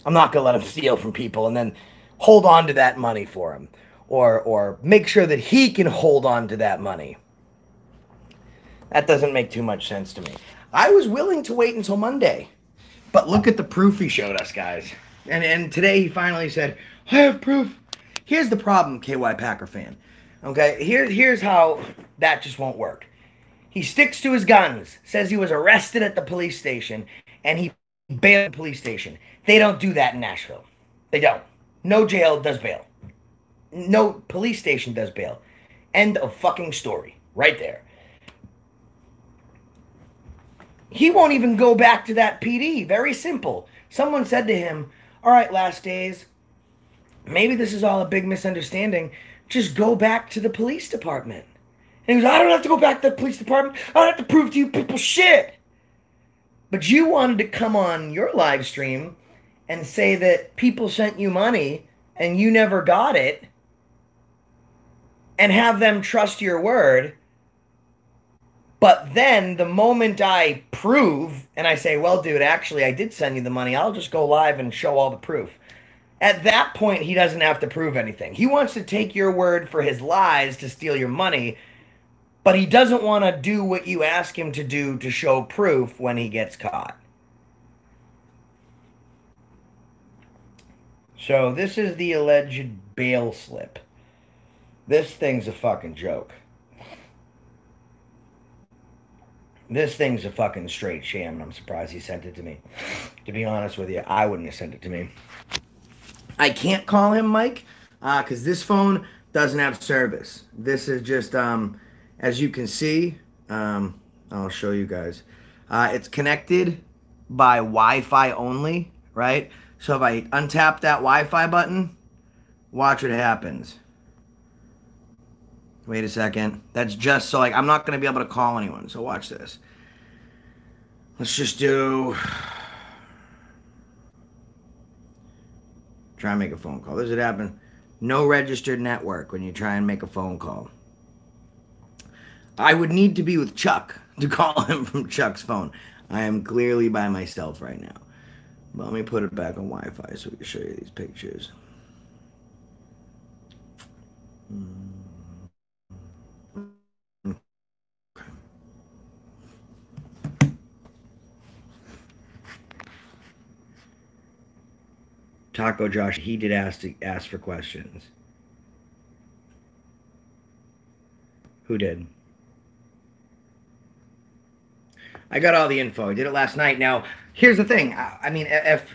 I'm not going to let him steal from people and then hold on to that money for him. or make sure that he can hold on to that money. That doesn't make too much sense to me. I was willing to wait until Monday, but look at the proof he showed us, guys. And today he finally said, I have proof. Here's the problem, KY Packer fan. Okay, here's how that just won't work. He sticks to his guns, says he was arrested at the police station, and he bailed the police station. They don't do that in Nashville. They don't. No jail does bail. No police station does bail. End of fucking story. Right there. He won't even go back to that PD. Very simple. Someone said to him, all right, Last Days, maybe this is all a big misunderstanding. Just go back to the police department. And he goes, I don't have to go back to the police department. I don't have to prove to you people shit. But you wanted to come on your live stream and say that people sent you money and you never got it and have them trust your word. But then the moment I prove and I say, well, dude, actually, I did send you the money. I'll just go live and show all the proof. At that point, he doesn't have to prove anything. He wants to take your word for his lies to steal your money, but he doesn't want to do what you ask him to do to show proof when he gets caught. So this is the alleged bail slip. This thing's a fucking joke. This thing's a fucking straight sham, and I'm surprised he sent it to me. To be honest with you, I wouldn't have sent it to me. I can't call him Mike, because this phone doesn't have service. This is just, as you can see, I'll show you guys. It's connected by Wi-Fi only, right? So if I untap that Wi-Fi button, watch what happens. Wait a second. That's just so, like, I'm not going to be able to call anyone. So watch this. Let's just do... Try and make a phone call. This would happen. No registered network when you try and make a phone call. I would need to be with Chuck to call him from Chuck's phone. I am clearly by myself right now. But let me put it back on Wi-Fi so we can show you these pictures. Taco Josh, he did ask for questions. Who did? I got all the info. I did it last night. Now, here's the thing. I mean, if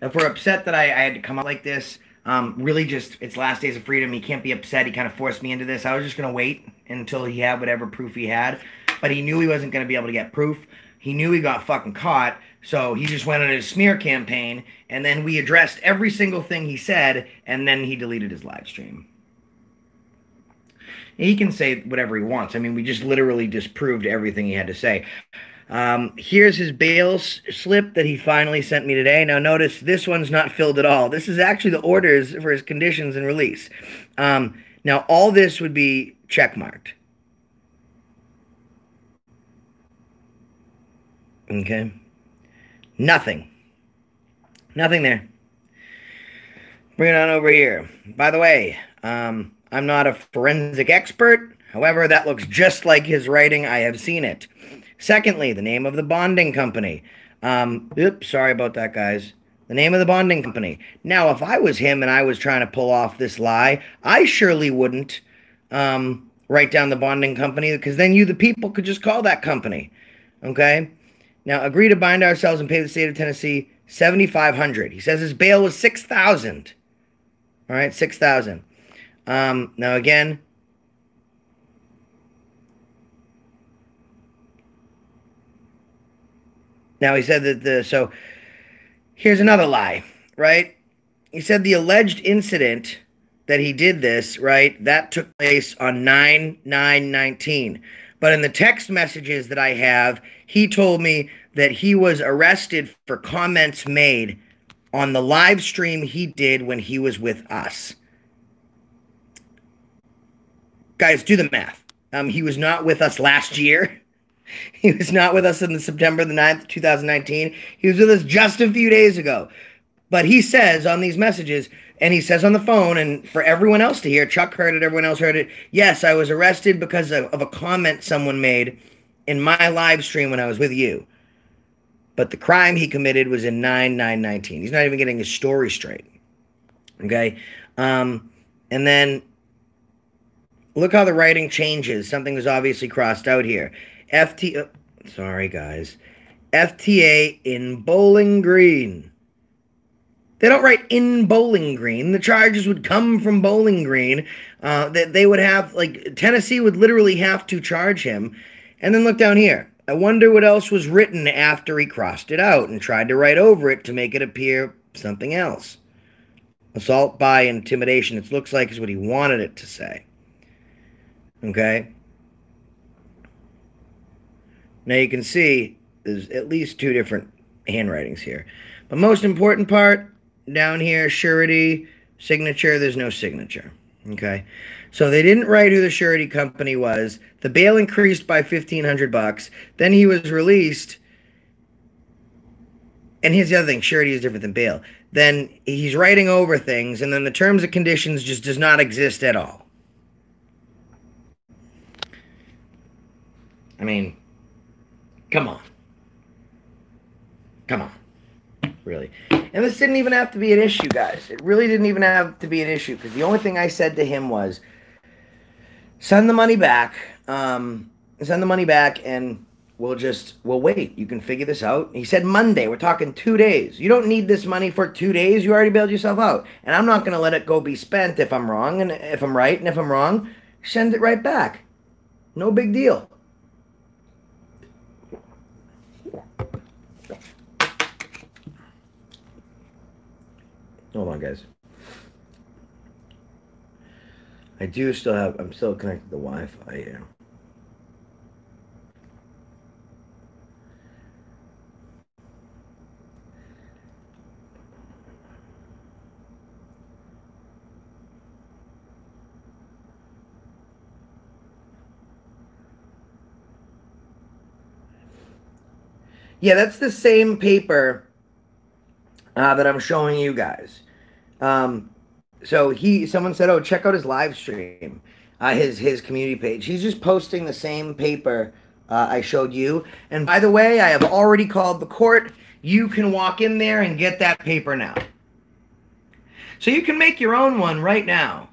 we're upset that I had to come out like this, really just, it's Last Days of Freedom. He can't be upset. He kind of forced me into this. I was just going to wait until he had whatever proof he had. But he knew he wasn't going to be able to get proof. He knew he got fucking caught. So he just went on his smear campaign. And then we addressed every single thing he said. And then he deleted his live stream. He can say whatever he wants. I mean, we just literally disproved everything he had to say. Here's his bail slip that he finally sent me today. Now, notice this one's not filled at all. This is actually the orders for his conditions and release. Now, all this would be checkmarked. Okay? Nothing. Nothing there. Bring it on over here. By the way, I'm not a forensic expert. However, that looks just like his writing. I have seen it. Secondly, the name of the bonding company. Oops, sorry about that, guys. The name of the bonding company. Now, if I was him and I was trying to pull off this lie, I surely wouldn't write down the bonding company, because then you, the people, could just call that company. Okay? Now, agree to bind ourselves and pay the state of Tennessee $7,500. He says his bail was $6,000. All right, $6,000. Now, again, now he said that so here's another lie, right? He said the alleged incident that he did this, right, that took place on 9/9/19. But in the text messages that I have, he told me that he was arrested for comments made on the live stream he did when he was with us. Guys, do the math. He was not with us last year. He was not with us on September the 9th, 2019. He was with us just a few days ago. But he says on these messages, and he says on the phone, and for everyone else to hear, Chuck heard it, everyone else heard it. Yes, I was arrested because of a comment someone made in my live stream when I was with you. But the crime he committed was in 9/9/19. He's not even getting his story straight. Okay? And then look how the writing changes. Something was obviously crossed out here. Sorry, guys. FTA in Bowling Green. They don't write in Bowling Green. The charges would come from Bowling Green. They would have, like, Tennessee would literally have to charge him. And then look down here. I wonder what else was written after he crossed it out and tried to write over it to make it appear something else. Assault by intimidation. It looks like is what he wanted it to say. Okay? Now you can see there's at least two different handwritings here. But most important part, down here, surety, signature, there's no signature. Okay? So they didn't write who the surety company was. The bail increased by $1,500. Then he was released. And here's the other thing. Surety is different than bail. Then he's writing over things, and then the terms and conditions just does not exist at all. I mean, come on. Come on. Really. And this didn't even have to be an issue, guys. It really didn't even have to be an issue, because the only thing I said to him was, send the money back. Send the money back, and we'll wait. You can figure this out. He said Monday. We're talking 2 days. You don't need this money for 2 days. You already bailed yourself out. And I'm not going to let it go be spent if I'm wrong. And if I'm right, and if I'm wrong, send it right back. No big deal. Hold on, guys. I'm still connected to the Wi-Fi here. Yeah, that's the same paper that I'm showing you guys. So someone said, oh, check out his live stream, his community page. He's just posting the same paper I showed you. And by the way, I have already called the court. You can walk in there and get that paper now. So you can make your own one right now.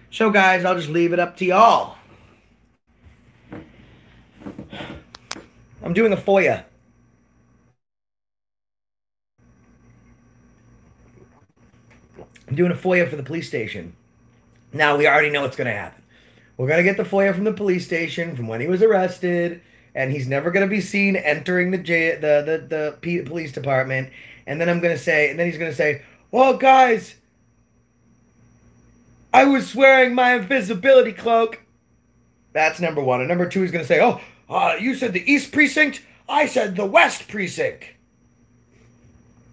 So guys, I'll just leave it up to y'all. I'm doing a FOIA. I'm doing a FOIA for the police station. Now, we already know what's going to happen. We're going to get the FOIA from the police station from when he was arrested, and he's never going to be seen entering the police department. And then he's going to say, well, guys, I was wearing my invisibility cloak. That's number one. And number two, he's going to say, oh, you said the East Precinct? I said the West Precinct.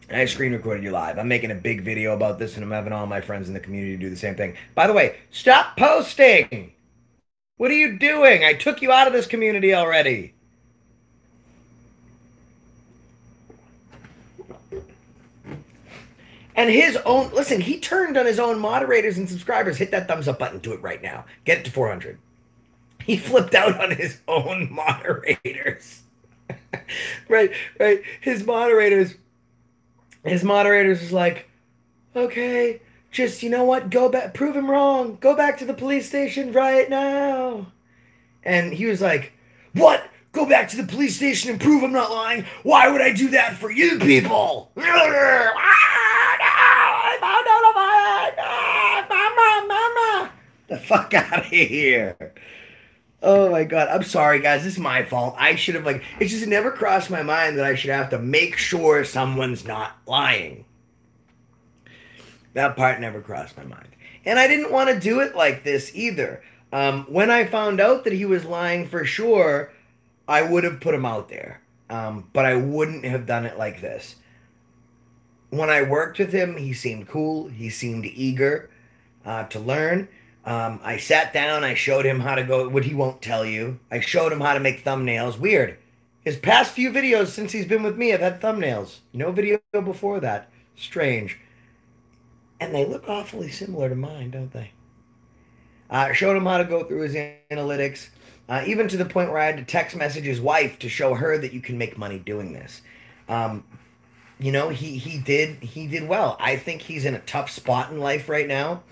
And I screen recorded you live. I'm making a big video about this, and I'm having all my friends in the community do the same thing. By the way, stop posting! What are you doing? I took you out of this community already. And his own, listen, he turned on his own moderators and subscribers. Hit that thumbs up button. Do it right now. Get it to 400. He flipped out on his own moderators. right. His moderators was like, okay, just, you know what? Go back, prove him wrong. Go back to the police station right now. And he was like, what? Go back to the police station and prove I'm not lying? Why would I do that for you people? The fuck out of here. Oh my God. I'm sorry, guys. This is my fault. I should have, it just never crossed my mind that I should have to make sure someone's not lying. That part never crossed my mind. And I didn't want to do it like this either. When I found out that he was lying for sure, I would have put him out there. But I wouldn't have done it like this. When I worked with him, he seemed cool. He seemed eager to learn. I sat down, I showed him how to go, what he won't tell you. I showed him how to make thumbnails. Weird. His past few videos since he's been with me have had thumbnails. No video before that. Strange. And they look awfully similar to mine, don't they? Showed him how to go through his analytics, even to the point where I had to text message his wife to show her that you can make money doing this. You know, he did well. I think he's in a tough spot in life right now.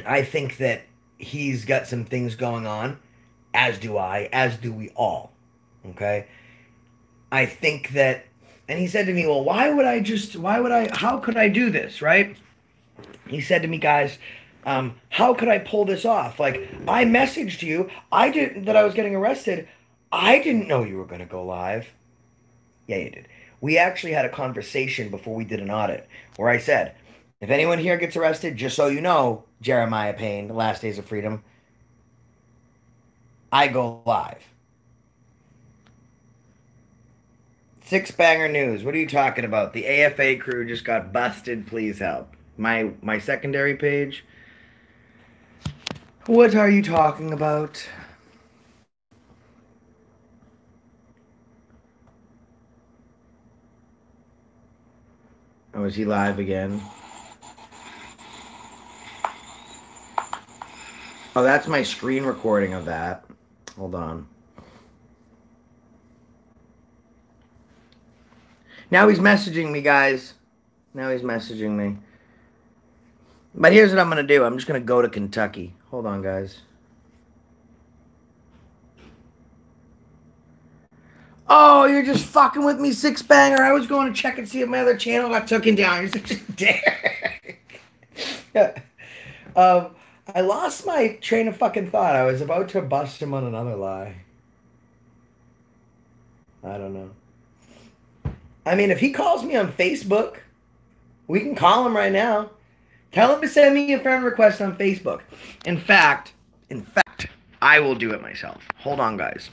I think that he's got some things going on, as do I, as do we all. Okay? I think that, and he said to me, well, how could I do this, right? He said to me, guys, how could I pull this off? Like, I messaged you, that I was getting arrested. I didn't know you were going to go live. Yeah, you did. We actually had a conversation before we did an audit where I said, if anyone here gets arrested, just so you know, Jeremiah Payne, The Last Days of Freedom, I go live. Six Banger News. What are you talking about? The AFA crew just got busted. Please help. My secondary page. What are you talking about? Oh, is he live again? Oh, that's my screen recording of that. Hold on. Now he's messaging me, guys. Now he's messaging me. But here's what I'm going to do. I'm just going to go to Kentucky. Hold on, guys. Oh, you're just fucking with me, Six Banger. I was going to check and see if my other channel got taken down. You're such a dick. I lost my train of fucking thought. I was about to bust him on another lie. I don't know. I mean, if he calls me on Facebook, we can call him right now. Tell him to send me a friend request on Facebook. In fact, I will do it myself. Hold on, guys.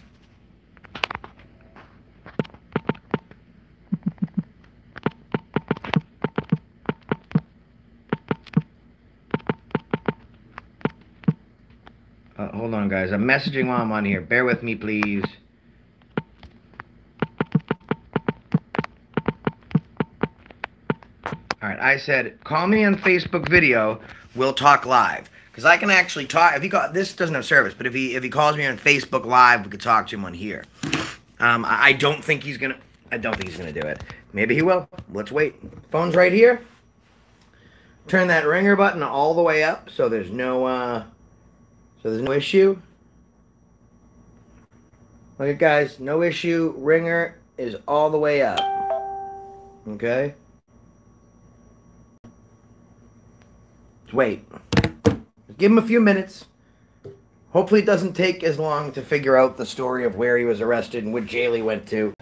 Hold on, guys. I'm messaging while I'm on here. Bear with me, please. All right, I said, call me on Facebook video. We'll talk live. Because I can actually talk. If he this doesn't have service, but if he calls me on Facebook Live, we could talk to him on here. I don't think he's gonna. I don't think he's gonna do it. Maybe he will. Let's wait. Phone's right here. Turn that ringer button all the way up, so there's no issue. Look at, guys, no issue. Ringer is all the way up. Okay. Let's wait. Give him a few minutes. Hopefully it doesn't take as long to figure out the story of where he was arrested and what jail he went to.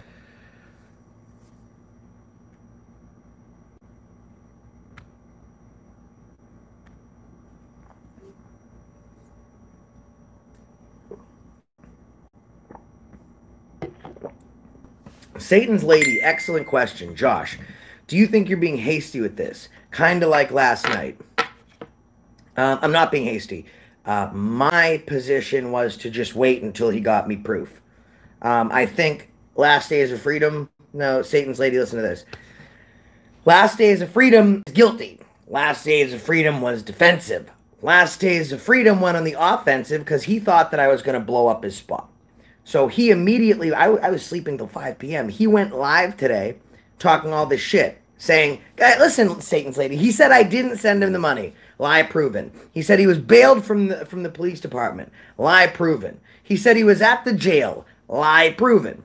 Satan's Lady, excellent question. Josh, do you think you're being hasty with this? Kind of like last night. I'm not being hasty. My position was to just wait until he got me proof. I think Last Days of Freedom... No, Satan's Lady, listen to this. Last Days of Freedom is guilty. Last Days of Freedom was defensive. Last Days of Freedom went on the offensive because he thought that I was going to blow up his spot. So he immediately... I was sleeping till 5 p.m. He went live today talking all this shit. Saying, listen, Satan's Lady, he said I didn't send him the money. Lie proven. He said he was bailed from the police department. Lie proven. He said he was at the jail. Lie proven.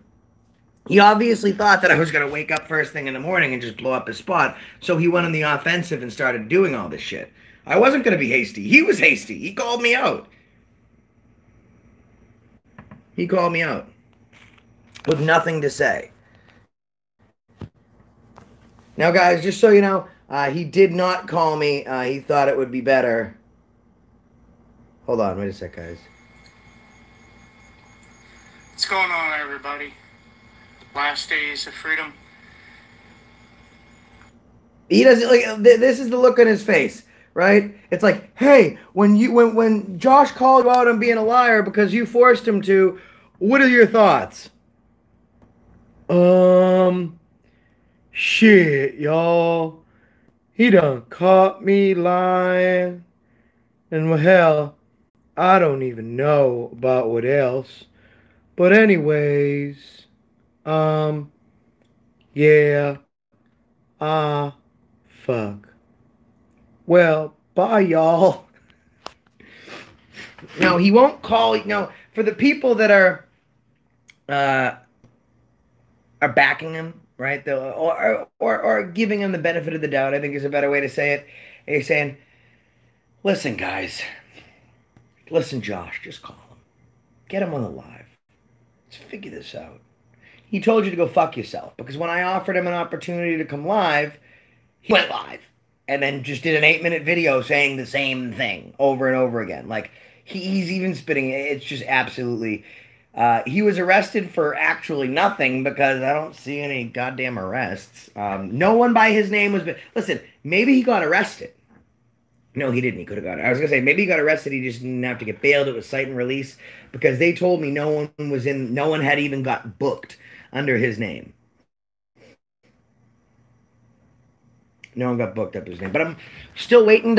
He obviously thought that I was going to wake up first thing in the morning and just blow up his spot, so he went on the offensive and started doing all this shit. I wasn't going to be hasty. He was hasty. He called me out. He called me out with nothing to say. Now, guys, just so you know, he did not call me. He thought it would be better. Hold on, wait a sec, guys. What's going on, everybody? Last Days of Freedom. He doesn't like. This is the look on his face, right? It's like, hey, when Josh called you out on being a liar because you forced him to, What are your thoughts? Shit, y'all. He done caught me lying. And well, hell, I don't even know about what else. But anyways, yeah, ah, fuck. Well, bye, y'all. No, he won't call. No, for the people that uh, are backing him, right? Or giving him the benefit of the doubt, I think is a better way to say it. He's saying, listen, guys, listen, Josh, just call him. Get him on the live. Let's figure this out. He told you to go fuck yourself because when I offered him an opportunity to come live, he went live and then just did an 8-minute video saying the same thing over and over again. Like he's even spitting. It's just absolutely. He was arrested for actually nothing because I don't see any goddamn arrests. No one by his name was. Listen, maybe he got arrested. No, he didn't. He could have got it. I was gonna say maybe he got arrested. He just didn't have to get bailed. It was cite and release because they told me no one was in. No one had even got booked under his name. No one got booked up his name. But I'm still waiting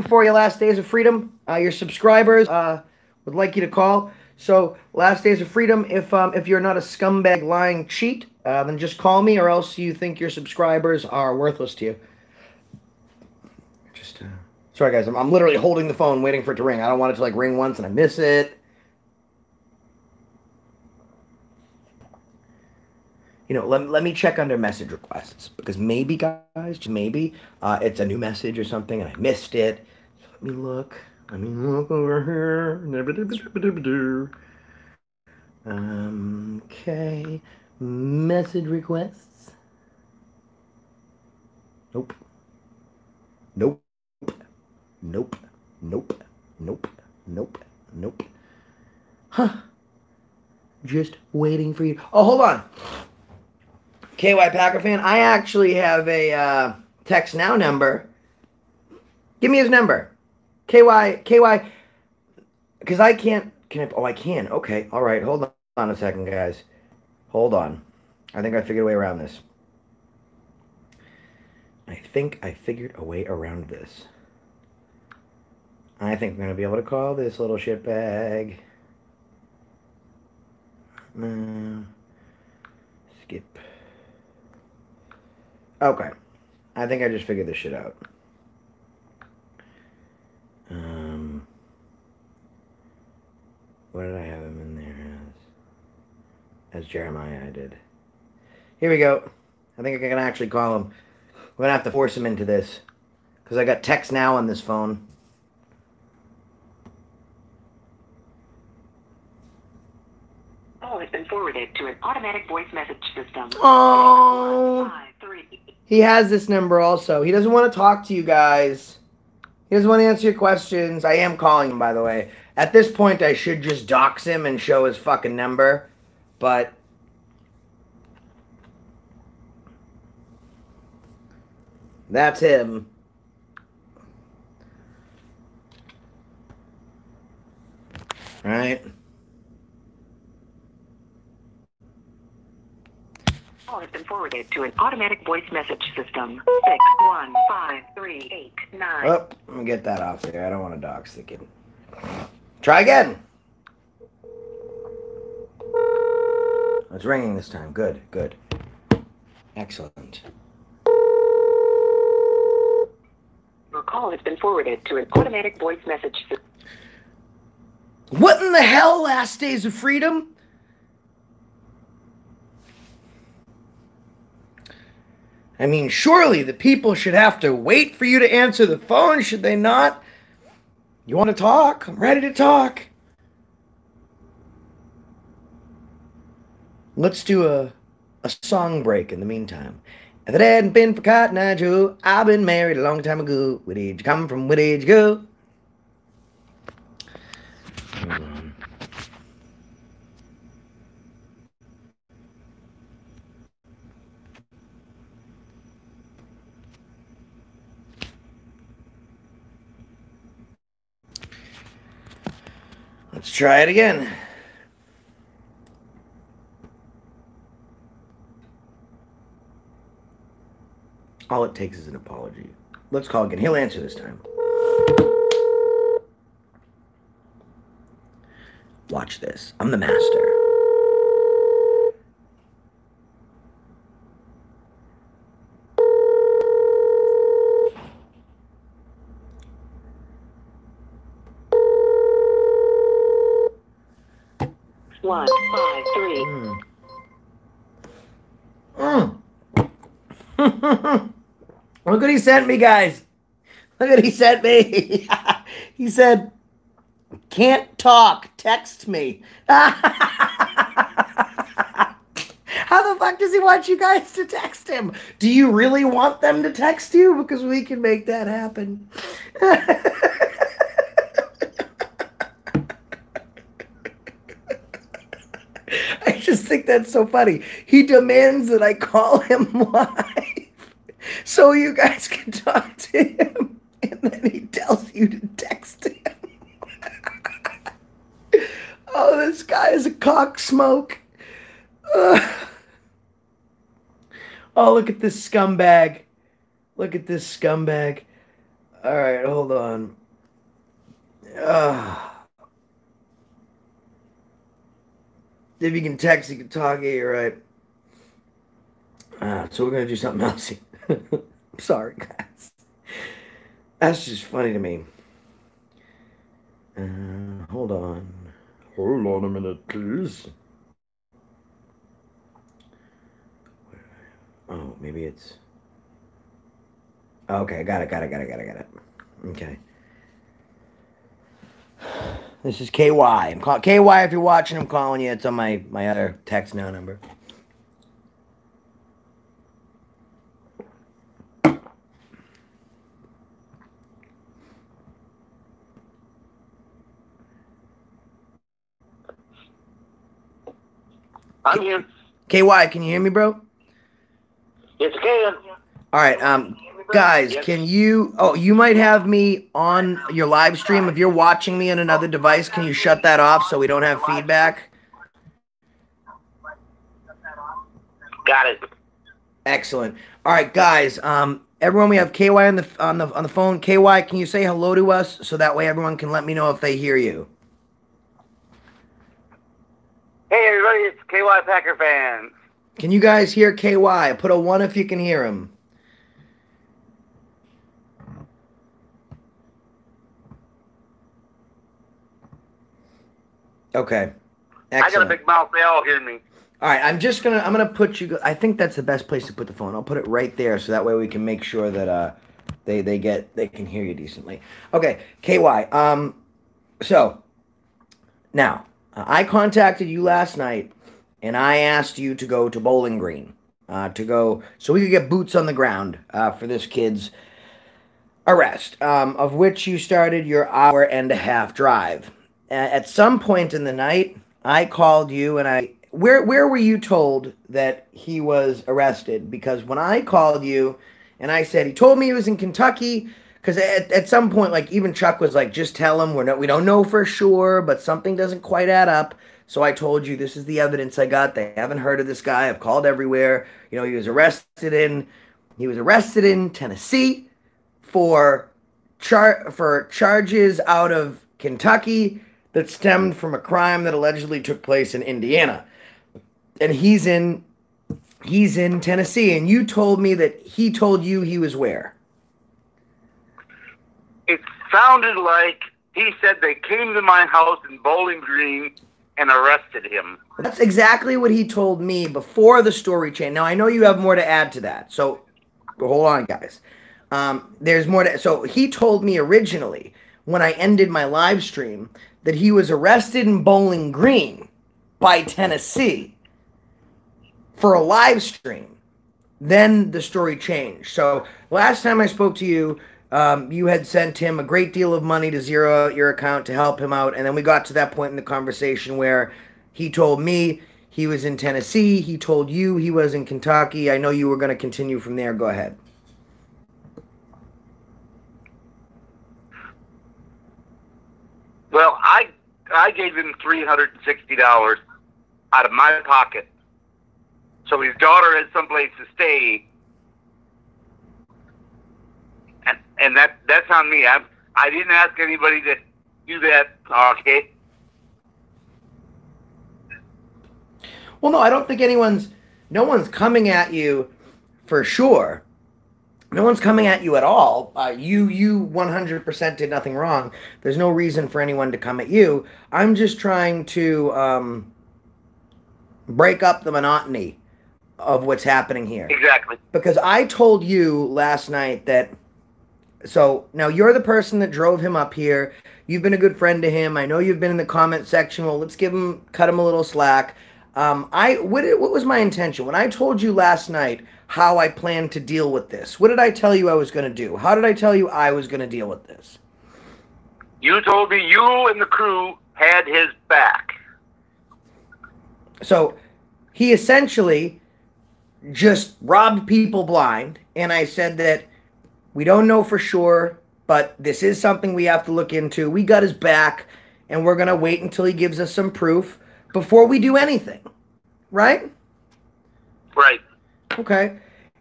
for you. Last Days of Freedom. Your subscribers would like you to call. So Last Days of Freedom. If you're not a scumbag lying cheat, then just call me, or else you think your subscribers are worthless to you. Just sorry guys. I'm literally holding the phone waiting for it to ring. I don't want it to like ring once and I miss it. You know, let me check under message requests because maybe, guys, just maybe, it's a new message or something and I missed it. So let me look. Let me look over here. Okay. Message requests. Nope. Nope. Nope. Nope. Nope. Nope. Nope. Huh. Just waiting for you. Oh, hold on. KY Packer fan, I actually have a text now number. Give me his number. KY, because I can't, oh, I can. Okay, all right, hold on a second, guys. Hold on. I think I figured a way around this. I think I figured a way around this. I think I'm going to be able to call this little shitbag. Skip. Okay. I think I just figured this shit out. What did I have him in there as Jeremiah I did. Here we go. I think I can actually call him. We're going to have to force him into this. Because I got text now on this phone. Oh, it's been forwarded to an automatic voice message system. Oh. He has this number also. He doesn't want to talk to you guys. He doesn't want to answer your questions. I am calling him, by the way. At this point, I should just dox him and show his fucking number. But that's him. Right? Call has been forwarded to an automatic voice message system. 6153889. Oh, let me get that off there. I don't want to dox the kid. Try again. It's ringing this time. Good, good. Excellent. Your call has been forwarded to an automatic voice message system. What in the hell, Last Days of Freedom? I mean, surely the people should have to wait for you to answer the phone, should they not? You want to talk? I'm ready to talk. Let's do a song break in the meantime. If it hadn't been for Cotton Eye Joe, I've been married a long time ago. Where did you come from? Where did you go? Hold on. Let's try it again. All it takes is an apology. Let's call again. He'll answer this time. Watch this. I'm the master. One, five, three. Look what he sent me, guys. Look what he sent me. He said, can't talk, text me. How the fuck does he want you guys to text him? Do you really want them to text you? Because we can make that happen. I just think that's so funny. He demands that I call him live so you guys can talk to him, and then he tells you to text him. Oh, this guy is a cock smoke. Oh, look at this scumbag. Look at this scumbag. All right, hold on. If you can text, you can talk. Yeah, you're right. So we're going to do something else. I'm sorry, guys. That's just funny to me. Hold on. Hold on a minute, please. Oh, maybe it's... Okay, got it. Okay. This is KY. I'm calling KY. If you're watching, I'm calling you. It's on my other text now number. I'm here. KY, can you hear me, bro? Yes, I can. All right, guys, can you... Oh, you might have me on your live stream. If you're watching me on another device, can you shut that off so we don't have feedback? Got it. Excellent. All right, guys. Everyone, we have KY on the phone. KY, can you say hello to us so that way everyone can let me know if they hear you? Hey, everybody, it's KY Packer fans. Can you guys hear KY? Put a 1 if you can hear him. Okay. Excellent. I got a big mouth. They all hear me. All right, I'm gonna put you. I think that's the best place to put the phone. I'll put it right there so that way we can make sure that they can hear you decently. Okay, KY. So now I contacted you last night and I asked you to go to Bowling Green to go so we could get boots on the ground for this kid's arrest, of which you started your hour-and-a-half drive. At some point in the night, I called you and where were you told that he was arrested? Because when I called you and I said, he told me he was in Kentucky, because at some point, like, even Chuck was like, just tell him we don't know for sure, but something doesn't quite add up. So I told you, this is the evidence I got. They haven't heard of this guy. I've called everywhere. You know, he was arrested in Tennessee for charges out of Kentucky that stemmed from a crime that allegedly took place in Indiana. And he's in Tennessee, and you told me that he told you he was where? It sounded like he said they came to my house in Bowling Green and arrested him. That's exactly what he told me before the story changed. Now, I know you have more to add to that, so hold on, guys. There's more to... So he told me originally, when I ended my live stream, that he was arrested in Bowling Green by Tennessee for a live stream. Then the story changed. So last time I spoke to you, you had sent him a great deal of money to zero out your account to help him out. And then we got to that point in the conversation where he told me he was in Tennessee. He told you he was in Kentucky. I know you were going to continue from there. Go ahead. Well, I gave him $360 out of my pocket, so his daughter had someplace to stay and that's on me. I didn't ask anybody to do that. Okay. Well, no, I don't think no one's coming at you for sure. No one's coming at you at all. You 100% did nothing wrong. There's no reason for anyone to come at you. I'm just trying to break up the monotony of what's happening here. Exactly. Because I told you last night that, so now you're the person that drove him up here. You've been a good friend to him. I know you've been in the comment section. Well, let's cut him a little slack. What was my intention? When I told you last night how I planned to deal with this, what did I tell you I was going to do? How did I tell you I was going to deal with this? You told me you and the crew had his back. So he essentially just robbed people blind, and I said that we don't know for sure, but this is something we have to look into. We got his back, and we're going to wait until he gives us some proof before we do anything, right? Right. Okay.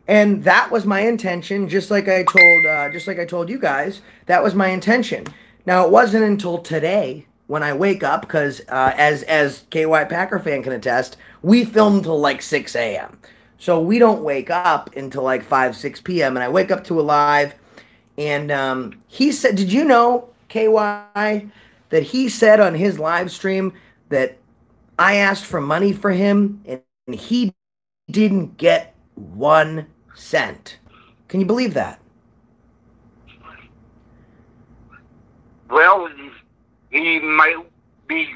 And that was my intention, just like I told you guys. That was my intention. Now, it wasn't until today when I wake up, because as KY Packer fan can attest, we film till like 6 a.m. So we don't wake up until like 5, 6 p.m. And I wake up to a live, and he said, did you know, KY, that he said on his live stream that I asked for money for him, and he didn't get 1 cent. Can you believe that? Well, he might be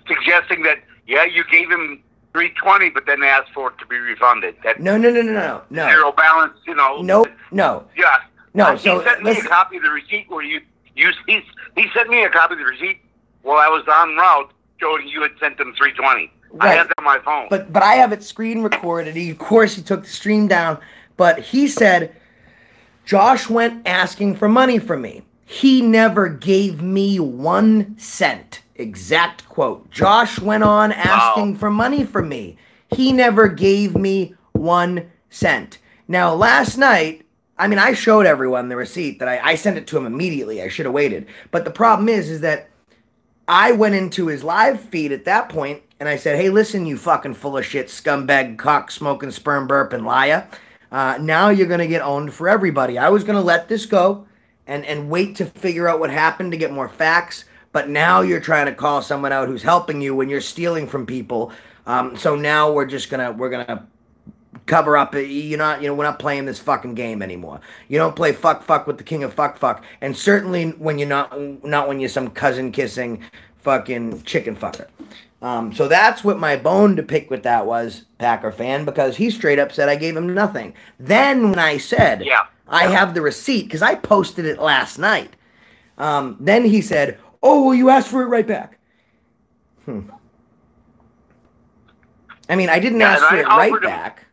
suggesting that, yeah, you gave him $320, but then asked for it to be refunded. No. Zero balance, you know. No. Yeah. No. He sent me a copy of the receipt where he sent me a copy of the receipt while I was en route, showing you had sent him $320. Right. I had that on my phone. But I have it screen recorded. Of course, he took the stream down. But he said, Josh went asking for money from me. He never gave me 1 cent. Exact quote. Josh went on asking for money from me. He never gave me 1 cent. Now, last night, I showed everyone the receipt that I sent it to him immediately. I should have waited. But the problem is that I went into his live feed at that point, and I said, hey, listen, you fucking full of shit, scumbag, cock, smoking, sperm burp, and liar. Now you're going to get owned for everybody. I was going to let this go and wait to figure out what happened to get more facts. But now you're trying to call someone out who's helping you when you're stealing from people. So now we're gonna cover up. We're not playing this fucking game anymore. You don't play fuck with the king of fuck, and certainly when you're not when you're some cousin kissing fucking chicken fucker. So that's what my bone to pick with that was, Packer fan, because he straight up said I gave him nothing. Then when I said I have the receipt because I posted it last night, then he said, oh, well, you asked for it right back. I didn't ask for it right back.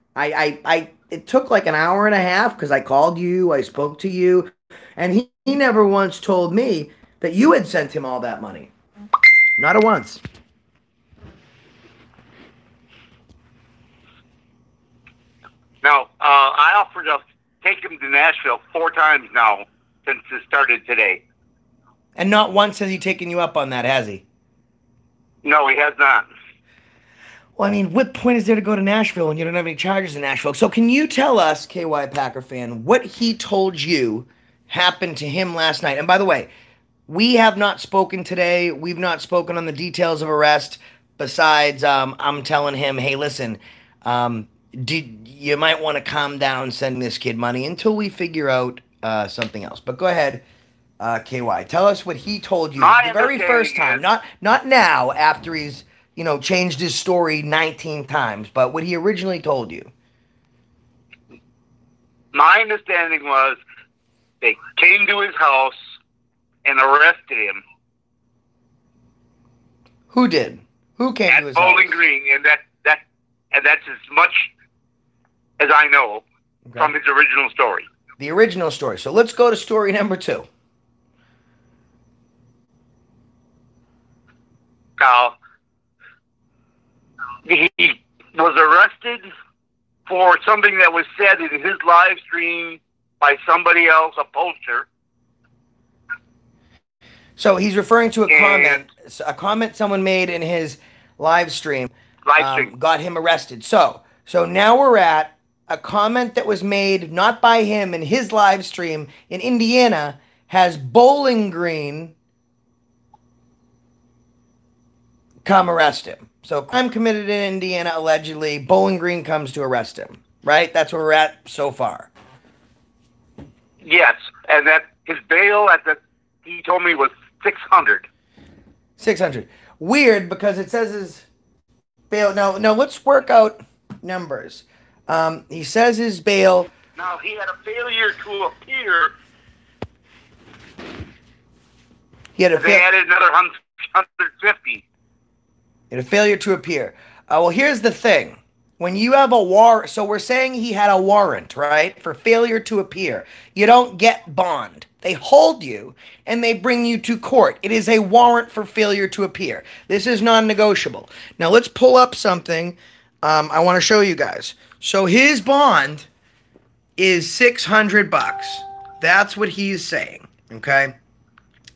It took like an hour and a half because I called you, I spoke to you, and he never once told me that you had sent him all that money. Not a once. No, I offered to take him to Nashville 4 times now since it started today. And not once has he taken you up on that, has he? No, he has not. Well, what point is there to go to Nashville when you don't have any charges in Nashville? So can you tell us, KY Packer fan, what he told you happened to him last night? And by the way, we have not spoken today. We've not spoken on the details of arrest. Besides, I'm telling him, hey, listen, you might want to calm down sending this kid money until we figure out something else. But go ahead. KY, tell us what he told you the very first time, not now after he's, changed his story 19 times, but what he originally told you. My understanding was they came to his house and arrested him. Who did? Who came to his house? At Bowling Green, and that's as much as I know from his original story. The original story. So let's go to story number 2. He was arrested for something that was said in his live stream by somebody else, a poster. So he's referring to a comment someone made in his live stream. Got him arrested. So now we're at a comment that was made not by him in his live stream in Indiana has Bowling Green come arrest him. So crime committed in Indiana, allegedly. Bowling Green comes to arrest him. Right? That's where we're at so far. Yes, and that his bail he told me was $600. $600. Weird, because it says his bail. Now let's work out numbers. He says his bail. Now he had a failure to appear. They added another 150. He had a failure to appear. Well, here's the thing. When you have a warrant, so we're saying he had a warrant, right, for failure to appear. You don't get bond. They hold you, and they bring you to court. It is a warrant for failure to appear. This is non-negotiable. Now, let's pull up something I want to show you guys. So his bond is $600. That's what he's saying, okay?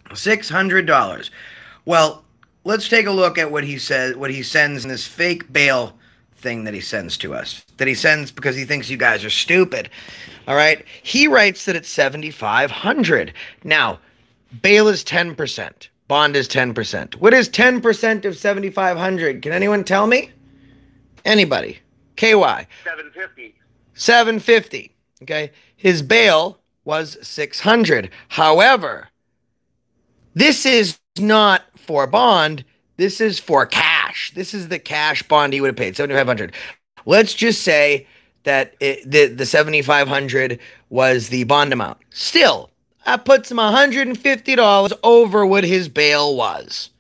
$600. Well, let's take a look at what he says, what he sends in this fake bail thing that he sends to us, that he sends because he thinks you guys are stupid. All right, he writes that it's $7,500. Now, bail is 10%, bond is 10%. What is 10% of $7,500? Can anyone tell me? Anybody? KY. $750. $750. Okay, his bail was $600. However, this is not for bond. This is for cash. This is the cash bond he would have paid, $7,500. Let's just say that the $7,500 was the bond amount. Still, that puts him $150 over what his bail was.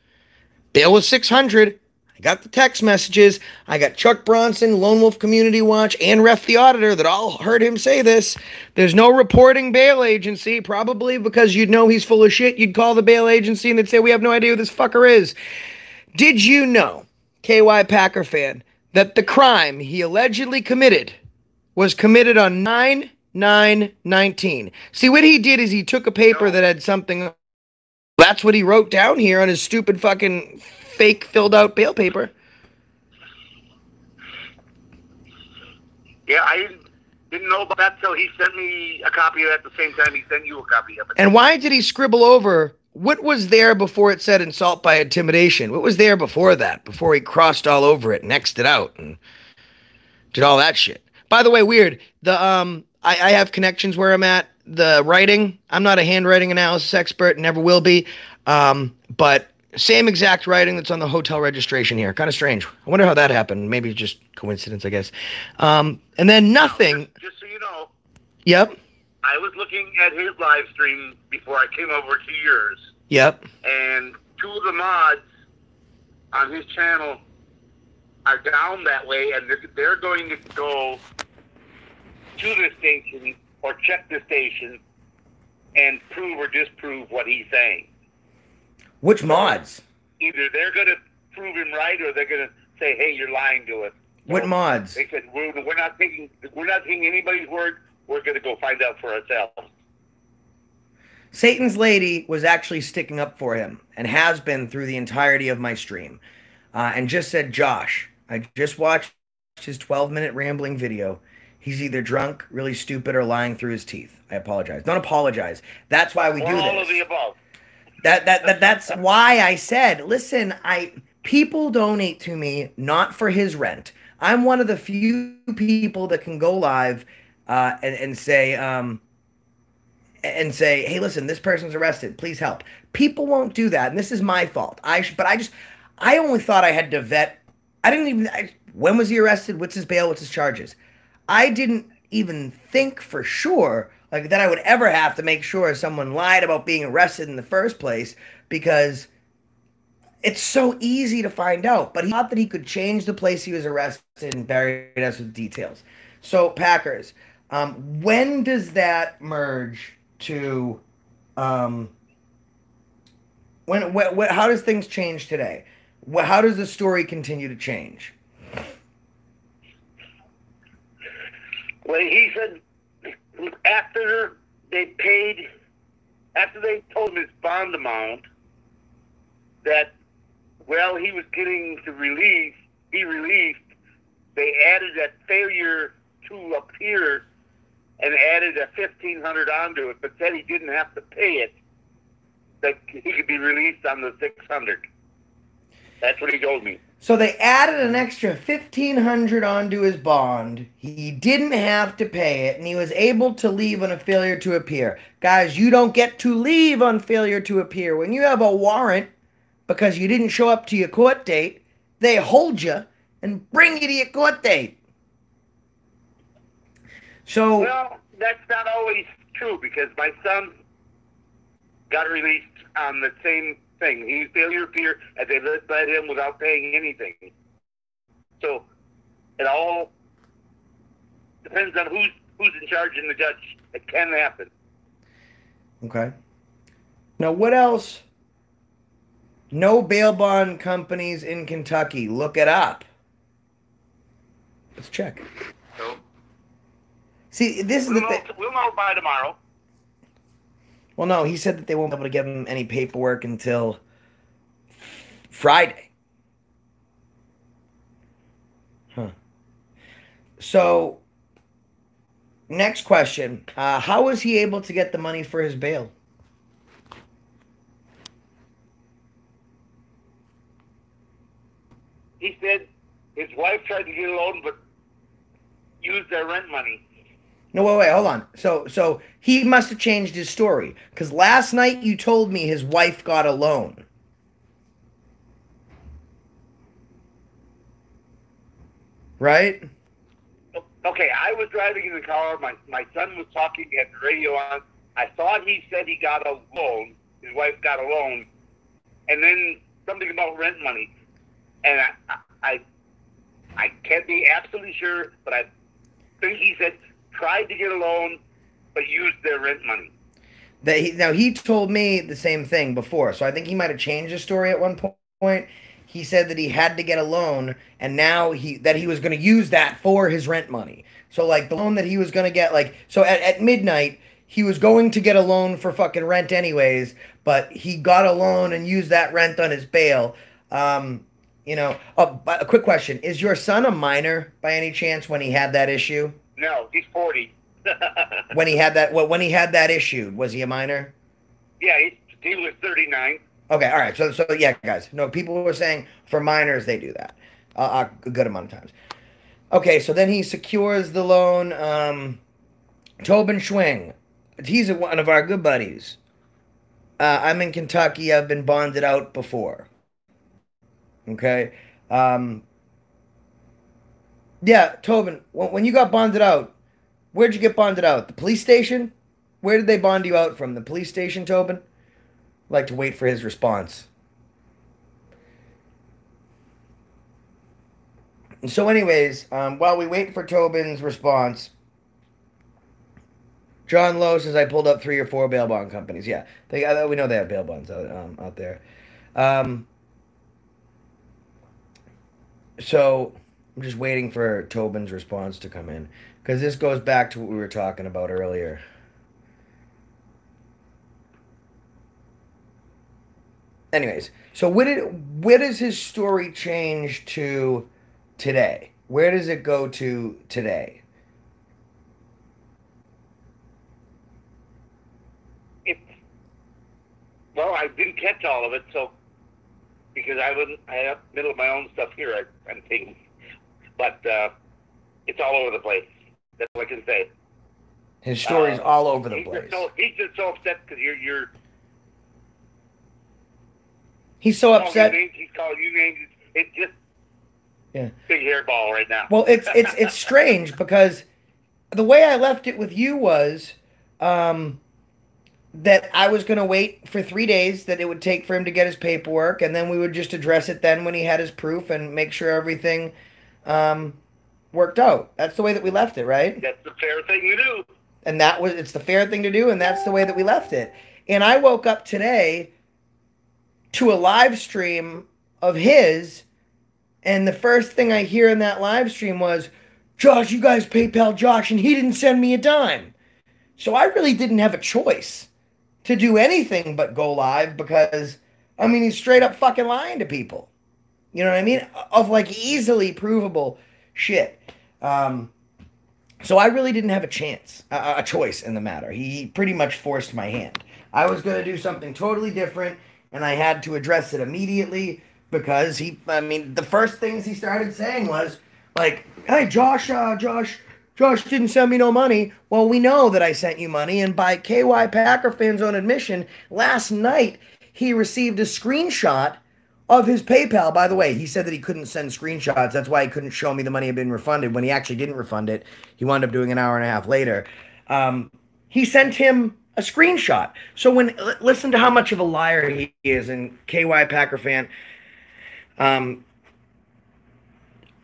Bail was $600. I got the text messages. I got Chuck Bronson, Lone Wolf Community Watch, and Ref the Auditor that all heard him say this. There's no reporting bail agency, probably because you'd know he's full of shit. You'd call the bail agency and they'd say, we have no idea who this fucker is. Did you know, KY Packer fan, that the crime he allegedly committed was committed on 9/9/19? See, what he did is he took a paper that had something. That's what he wrote down here on his stupid fucking fake filled out bail paper. Yeah, I didn't know about that till he sent me a copy of it at the same time he sent you a copy of it. And why did he scribble over? What was there before it said insult by intimidation? What was there before that? Before he crossed all over it and X'd it out and did all that shit. By the way, weird. I have connections where I'm at. The writing, I'm not a handwriting analysis expert, never will be. But same exact writing that's on the hotel registration here. Kind of strange. I wonder how that happened. Maybe just coincidence, I guess. And then nothing. Just so you know. Yep. I was looking at his live stream before I came over to yours. Yep. And two of the mods on his channel are down that way, and they're going to go to the station or check the station and prove or disprove what he's saying. Which mods? Either they're going to prove him right, or they're going to say, "Hey, you're lying to us." So what mods? They said we're not taking anybody's word. We're going to go find out for ourselves. Satan's Lady was actually sticking up for him and has been through the entirety of my stream. And just said, Josh, I just watched his 12-minute rambling video. He's either drunk, really stupid, or lying through his teeth. I apologize. Don't apologize. That's why we do this. All of the above. That's why I said, listen, people donate to me not for his rent. I'm one of the few people that can go live and say, hey, listen, this person's arrested. Please help. People won't do that, and this is my fault. I only thought I had to vet. When was he arrested? What's his bail? What's his charges? I didn't even think for sure like that I would ever have to make sure someone lied about being arrested in the first place, because it's so easy to find out. But he thought that he could change the place he was arrested and buried us with details. So Packers, when does that merge to how does things change today? How does the story continue to change? Well, he said after they paid, after they told him his bond amount, that, well, he was getting to release, he released, they added that failure to appear and added a $1,500 onto it, but said he didn't have to pay it, that he could be released on the $600. That's what he told me. So they added an extra $1,500 onto his bond. He didn't have to pay it, and he was able to leave on a failure to appear. Guys, you don't get to leave on failure to appear. When you have a warrant because you didn't show up to your court date, they hold you and bring you to your court date. So, well, that's not always true, because my son got released on the same thing. He failure to appear, and they let him without paying anything. So it all depends on who's in charge and the judge. It can happen. Okay. Now, what else? No bail bond companies in Kentucky. Look it up. Let's check. So See, this is we'll the thing. we'll know by tomorrow. Well, no, he said that they won't be able to give him any paperwork until Friday. Huh. So, next question. How was he able to get the money for his bail? He said his wife tried to get a loan, but used their rent money. No, wait, hold on. So he must have changed his story, because last night you told me his wife got a loan. Right? Okay, I was driving in the car. My son was talking, had the radio on. I thought he said he got a loan. His wife got a loan. And then something about rent money. And I can't be absolutely sure, but I think he said tried to get a loan, but used their rent money. Now, he told me the same thing before, so I think he might have changed his story at one point. He said that he had to get a loan, and now he was going to use that for his rent money. So, like, the loan that he was going to get, like, so at midnight, he was going to get a loan for fucking rent anyways, but he got a loan and used that rent on his bail. You know, but a quick question. Is your son a minor by any chance when he had that issue? No, he's 40. When he had that issue, was he a minor? Yeah, he was 39. Okay, all right. So yeah, guys. No, people were saying for minors they do that a good amount of times. Okay, so then he secures the loan. Tobin Schwing, he's one of our good buddies. I'm in Kentucky. I've been bonded out before. Okay. Yeah, Tobin, when you got bonded out, where'd you get bonded out? The police station? Where did they bond you out from? The police station, Tobin? I'd like to wait for his response. So anyways, while we wait for Tobin's response, John Lowe says I pulled up 3 or 4 bail bond companies. Yeah, we know they have bail bonds out there. So I'm just waiting for Tobin's response to come in, because this goes back to what we were talking about earlier. Anyways, so where does his story change to today? Where does it go to today? Well, I didn't catch all of it, so because I had middle of my own stuff here, I'm thinking, but it's all over the place. That's what I can say. His story's all over the place. He's just so upset because you're. He's so upset. He's calling you names. It's just yeah, big hairball right now. Well, it's strange because the way I left it with you was that I was going to wait for 3 days that it would take for him to get his paperwork, and then we would just address it then when he had his proof and make sure everything worked out. That's the way that we left it, right? That's the fair thing to do. And it's the fair thing to do, and that's the way that we left it. And I woke up today to a live stream of his, and the first thing I hear in that live stream was, Josh, you guys PayPal Josh, and he didn't send me a dime. So I really didn't have a choice to do anything but go live because, I mean, he's straight up fucking lying to people. You know what I mean? Of like easily provable shit. So I really didn't have a choice in the matter. He pretty much forced my hand. I was going to do something totally different, and I had to address it immediately because the first things he started saying was like, hey, Josh didn't send me no money. Well, we know that I sent you money, and by KY Packer fans' own admission, last night he received a screenshot of his PayPal. By the way, he said that he couldn't send screenshots. That's why he couldn't show me the money had been refunded. When he actually didn't refund it, he wound up doing an hour and a half later. He sent him a screenshot. So listen to how much of a liar he is, and KY Packer fan.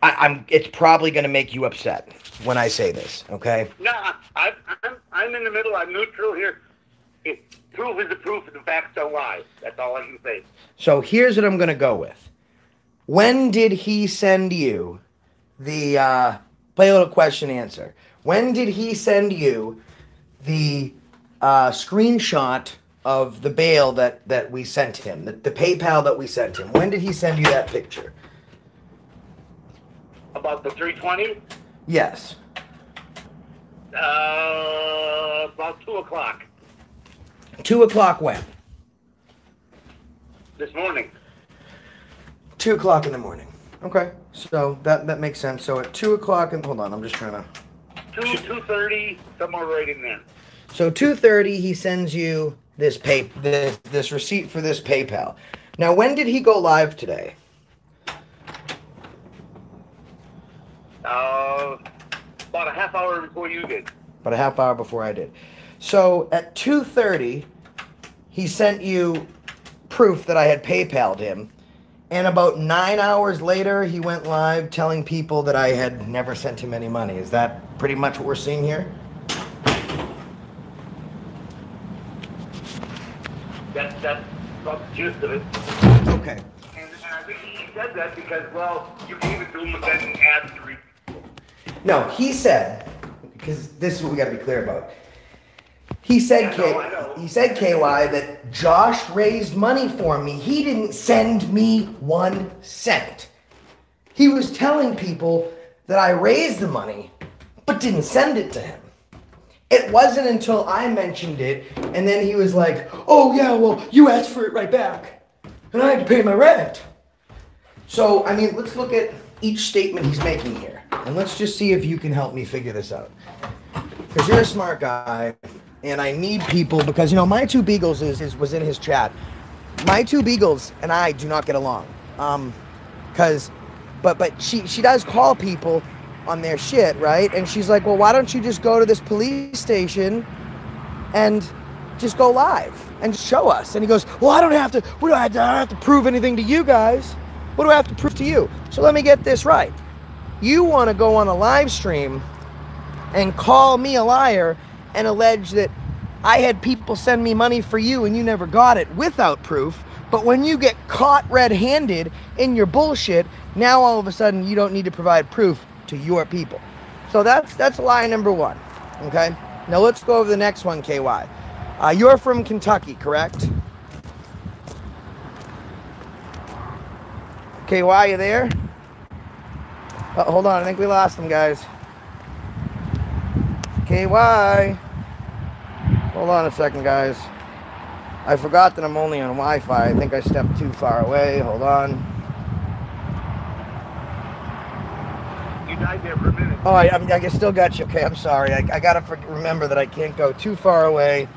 It's probably going to make you upset when I say this. Okay? No, I'm in the middle. I'm neutral here. Proof is the proof, and the facts don't lie. That's all I can say. So here's what I'm going to go with. When did he send you the, play a little question answer. When did he send you the screenshot of the bail that we sent him, the PayPal that we sent him? When did he send you that picture? About the 320? Yes. About 2 o'clock. 2 o'clock when? This morning. 2 o'clock in the morning. Okay, so that makes sense. So at 2 o'clock, and hold on, I'm just trying to... 2:30, somewhere right in there. So 2:30, he sends you this this receipt for this PayPal. Now, when did he go live today? About a half hour before you did. About a half hour before I did. So at 2:30, he sent you proof that I had PayPal'd him. And about 9 hours later, he went live telling people that I had never sent him any money. Is that pretty much what we're seeing here? That's about the gist of it. Okay. And I think he said that because, well, you gave it to him and then asked to No, he said, because this is what we got to be clear about. He said, I know. He said, KY, that Josh raised money for me. He didn't send me 1 cent. He was telling people that I raised the money, but didn't send it to him. It wasn't until I mentioned it, and then he was like, oh yeah, well, you asked for it right back, and I had to pay my rent. So, I mean, let's look at each statement he's making here, and let's just see if you can help me figure this out. Because you're a smart guy, and I need people, because, you know, My Two Beagles was in his chat. My Two Beagles and I do not get along. But she does call people on their shit, right? And she's like, well, why don't you just go to this police station and just go live and show us? And he goes, well, I don't have to prove anything to you guys. What do I have to prove to you? So let me get this right. You want to go on a live stream and call me a liar and allege that I had people send me money for you and you never got it without proof. But when you get caught red-handed in your bullshit, now all of a sudden you don't need to provide proof to your people. So that's lie number one, okay? Now let's go over the next one, KY. You're from Kentucky, correct? KY, you there? Hold on, I think we lost him, guys. KY. Hold on a second, guys. I forgot that I'm only on Wi-Fi. I think I stepped too far away. Hold on. You died there for a minute. Oh, I still got you. Okay, I'm sorry. I got to remember that I can't go too far away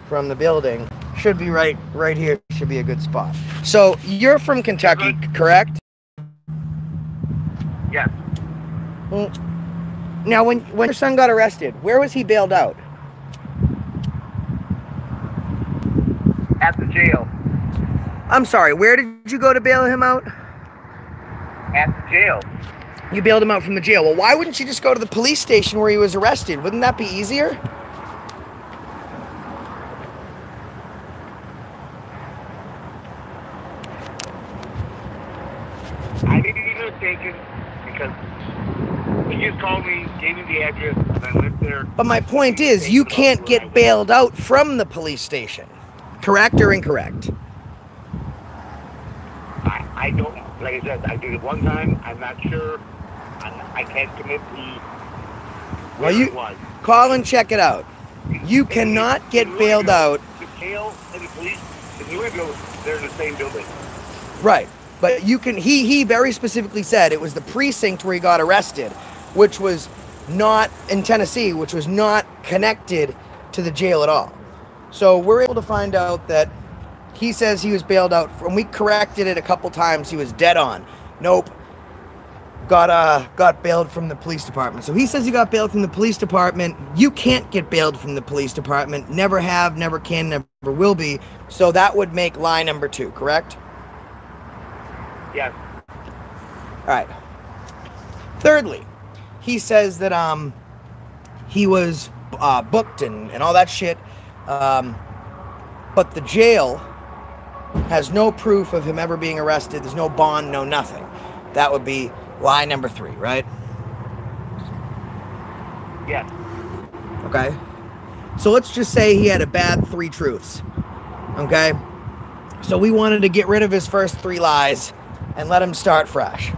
from the building. Should be right here. Should be a good spot. So, you're from Kentucky, correct? Yes. Now, when your son got arrested, where was he bailed out? At the jail. I'm sorry, where did you go to bail him out? At the jail. You bailed him out from the jail. Well, why wouldn't you just go to the police station where he was arrested? Wouldn't that be easier? I may be mistaken because he just called me gave me the address, and I went there. But my point is, you can't get bailed out from the police station. Correct or incorrect? I don't, like I said, I did it one time. I'm not sure. I can't commit to Well, you call and check it out. You cannot get bailed out. The jail and the police in Louisville, they're in the same building. Right. But you can, he very specifically said it was the precinct where he got arrested, which was not in Tennessee, which was not connected to the jail at all. So we're able to find out that he says he was bailed out from, we corrected it a couple times. He was dead on. Nope. Got bailed from the police department. So he says he got bailed from the police department. You can't get bailed from the police department. Never have, never can, never will be. So that would make lie number 2, correct? Yes. All right. Thirdly, he says that he was booked and all that shit, but the jail has no proof of him ever being arrested. There's no bond, no nothing. That would be lie number 3, right? Yes. Okay. So let's just say he had a bad 3 truths. Okay. So we wanted to get rid of his first 3 lies and let him start fresh.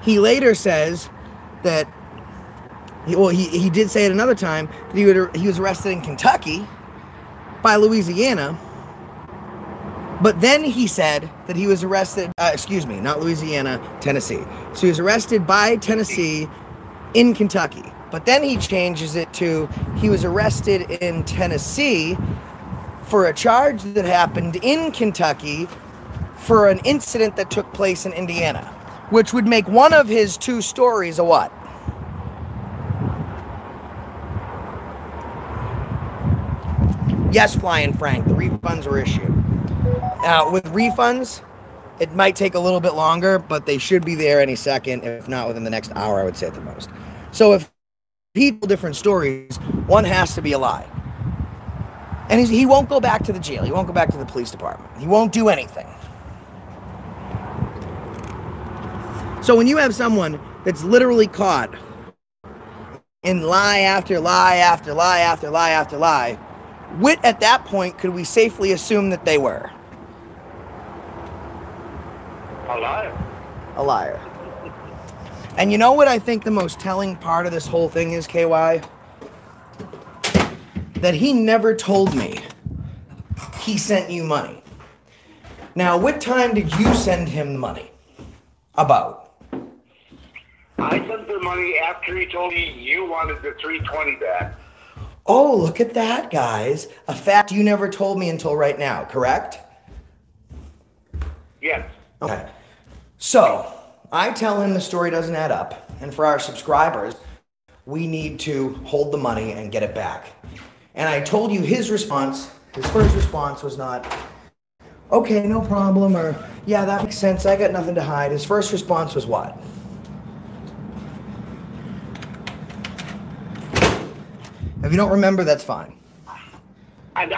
He later says that, he did say it another time, that he was arrested in Kentucky by Louisiana. But then he said that he was arrested, not Louisiana, Tennessee. So he was arrested by Tennessee in Kentucky. But then he changes it to he was arrested in Tennessee for a charge that happened in Kentucky for an incident that took place in Indiana, which would make one of his 2 stories a what? Yes, Flying Frank, the refunds were issued. With refunds, it might take a little bit longer, but they should be there any second, if not within the next hour, I would say at the most. So if people different stories, one has to be a lie. And he won't go back to the jail. He won't go back to the police department. He won't do anything. So when you have someone that's literally caught in lie after lie after lie after lie after lie, what at that point could we safely assume that they were? A liar. A liar. And you know what I think the most telling part of this whole thing is, KY? That he never told me he sent you money. Now, what time did you send him the money? About? I sent the money after he told me you wanted the $320 back. Oh, look at that, guys. A fact you never told me until right now, correct? Yes. Okay. So, I tell him the story doesn't add up, and for our subscribers, we need to hold the money and get it back. And I told you his response, his first response was not, okay, no problem, or, yeah, that makes sense, I got nothing to hide. His first response was what? If you don't remember, that's fine. I'm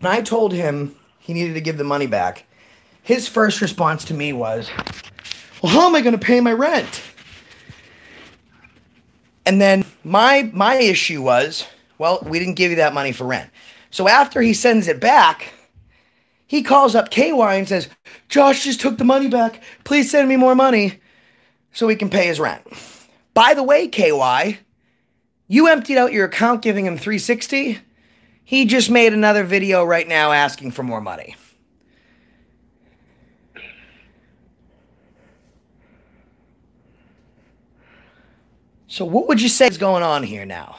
And I told him he needed to give the money back. His first response to me was, well, how am I going to pay my rent? And then my issue was, well, we didn't give you that money for rent. So after he sends it back, he calls up KY and says, Josh just took the money back. Please send me more money so we can pay his rent. By the way, KY, you emptied out your account giving him $360. He just made another video right now asking for more money. So what would you say is going on here now?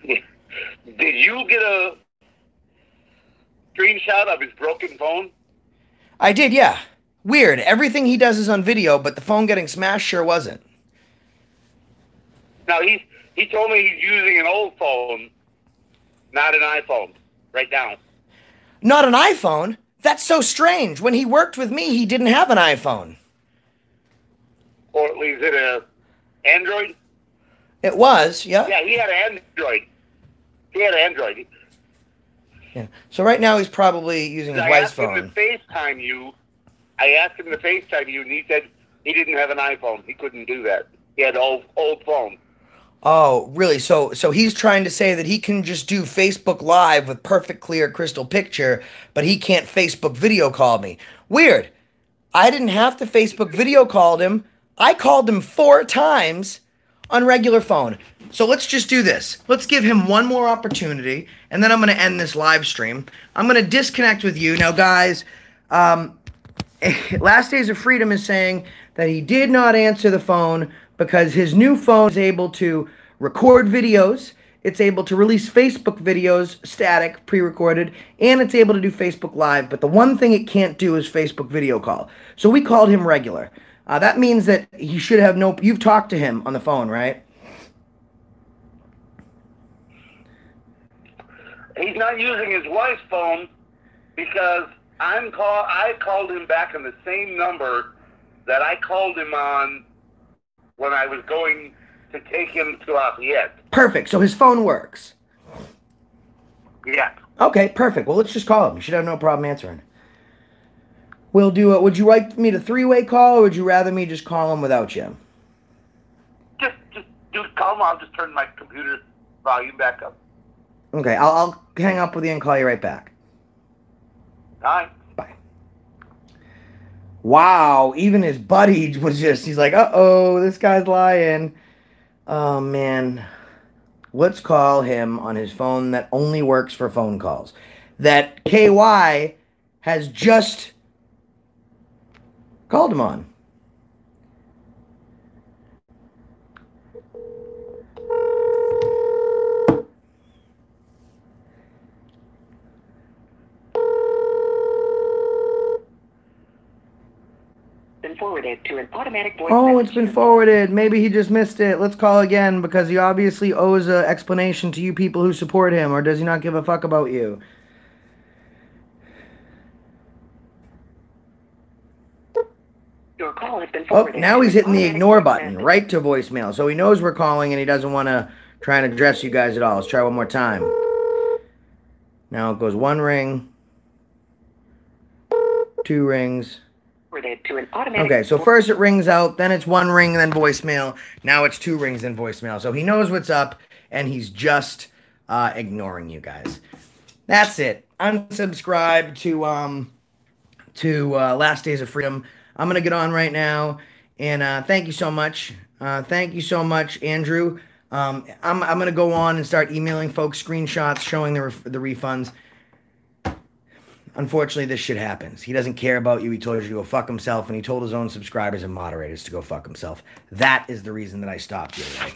Did you get a screenshot of his broken phone? I did, yeah. Weird. Everything he does is on video, but the phone getting smashed sure wasn't. Now, he told me he's using an old phone, not an iPhone, right now. Not an iPhone? That's so strange. When he worked with me, he didn't have an iPhone. Or at least an Android? It was, yeah. Yeah, he had an Android. He had an Android. Yeah. So right now he's probably using his I wife's asked him phone. to FaceTime you I asked him to FaceTime you, and he said he didn't have an iPhone. He couldn't do that. He had an old phone. Oh, really? So he's trying to say that he can just do Facebook Live with perfect, clear, crystal picture, but he can't Facebook video call me. Weird. I didn't have to Facebook video call him. I called him 4 times on regular phone. So let's just do this. Let's give him one more opportunity, and then I'm going to end this live stream. I'm going to disconnect with you. Now, guys, Last Days of Freedom is saying that he did not answer the phone because his new phone is able to record videos, it's able to release Facebook videos, static, pre-recorded, and it's able to do Facebook Live, but the one thing it can't do is Facebook video call. So we called him regular. That means that he should have no... You've talked to him on the phone, right? He's not using his wife's phone because I called him back on the same number that I called him on when I was going to take him to Lafayette. Perfect. So his phone works. Yeah. Okay, perfect. Well, let's just call him. You should have no problem answering. We'll do it. Would you like me to 3-way call, or would you rather me just call him without you? Just call him. I'll just turn my computer volume back up. Okay, I'll hang up with you and call you right back. All right. Bye. Wow, even his buddy was just, he's like, uh-oh, this guy's lying. Oh, man. Let's call him on his phone that only works for phone calls. That KY has just called him on. Forwarded to an automatic voice Oh, message it's been forwarded. Maybe he just missed it. Let's call again because he obviously owes an explanation to you people who support him, or does he not give a fuck about you? Your call has been Oh, forwarded. now he's hitting the Automatic ignore voice button message. right to voicemail. So he knows we're calling and he doesn't want to try and address you guys at all. Let's try one more time. Now it goes 1 ring, 2 rings. Forwarded to an automatic Okay, so first it rings out, then it's 1 ring, then voicemail. Now it's 2 rings, then voicemail. So he knows what's up, and he's just ignoring you guys. That's it. Unsubscribe to Last Days of Freedom. I'm gonna get on right now, and thank you so much. Thank you so much, Andrew. I'm gonna go on and start emailing folks screenshots showing the refunds. Unfortunately, this shit happens. He doesn't care about you. He told you to go fuck himself, and he told his own subscribers and moderators to go fuck himself. That is the reason that I stopped you today.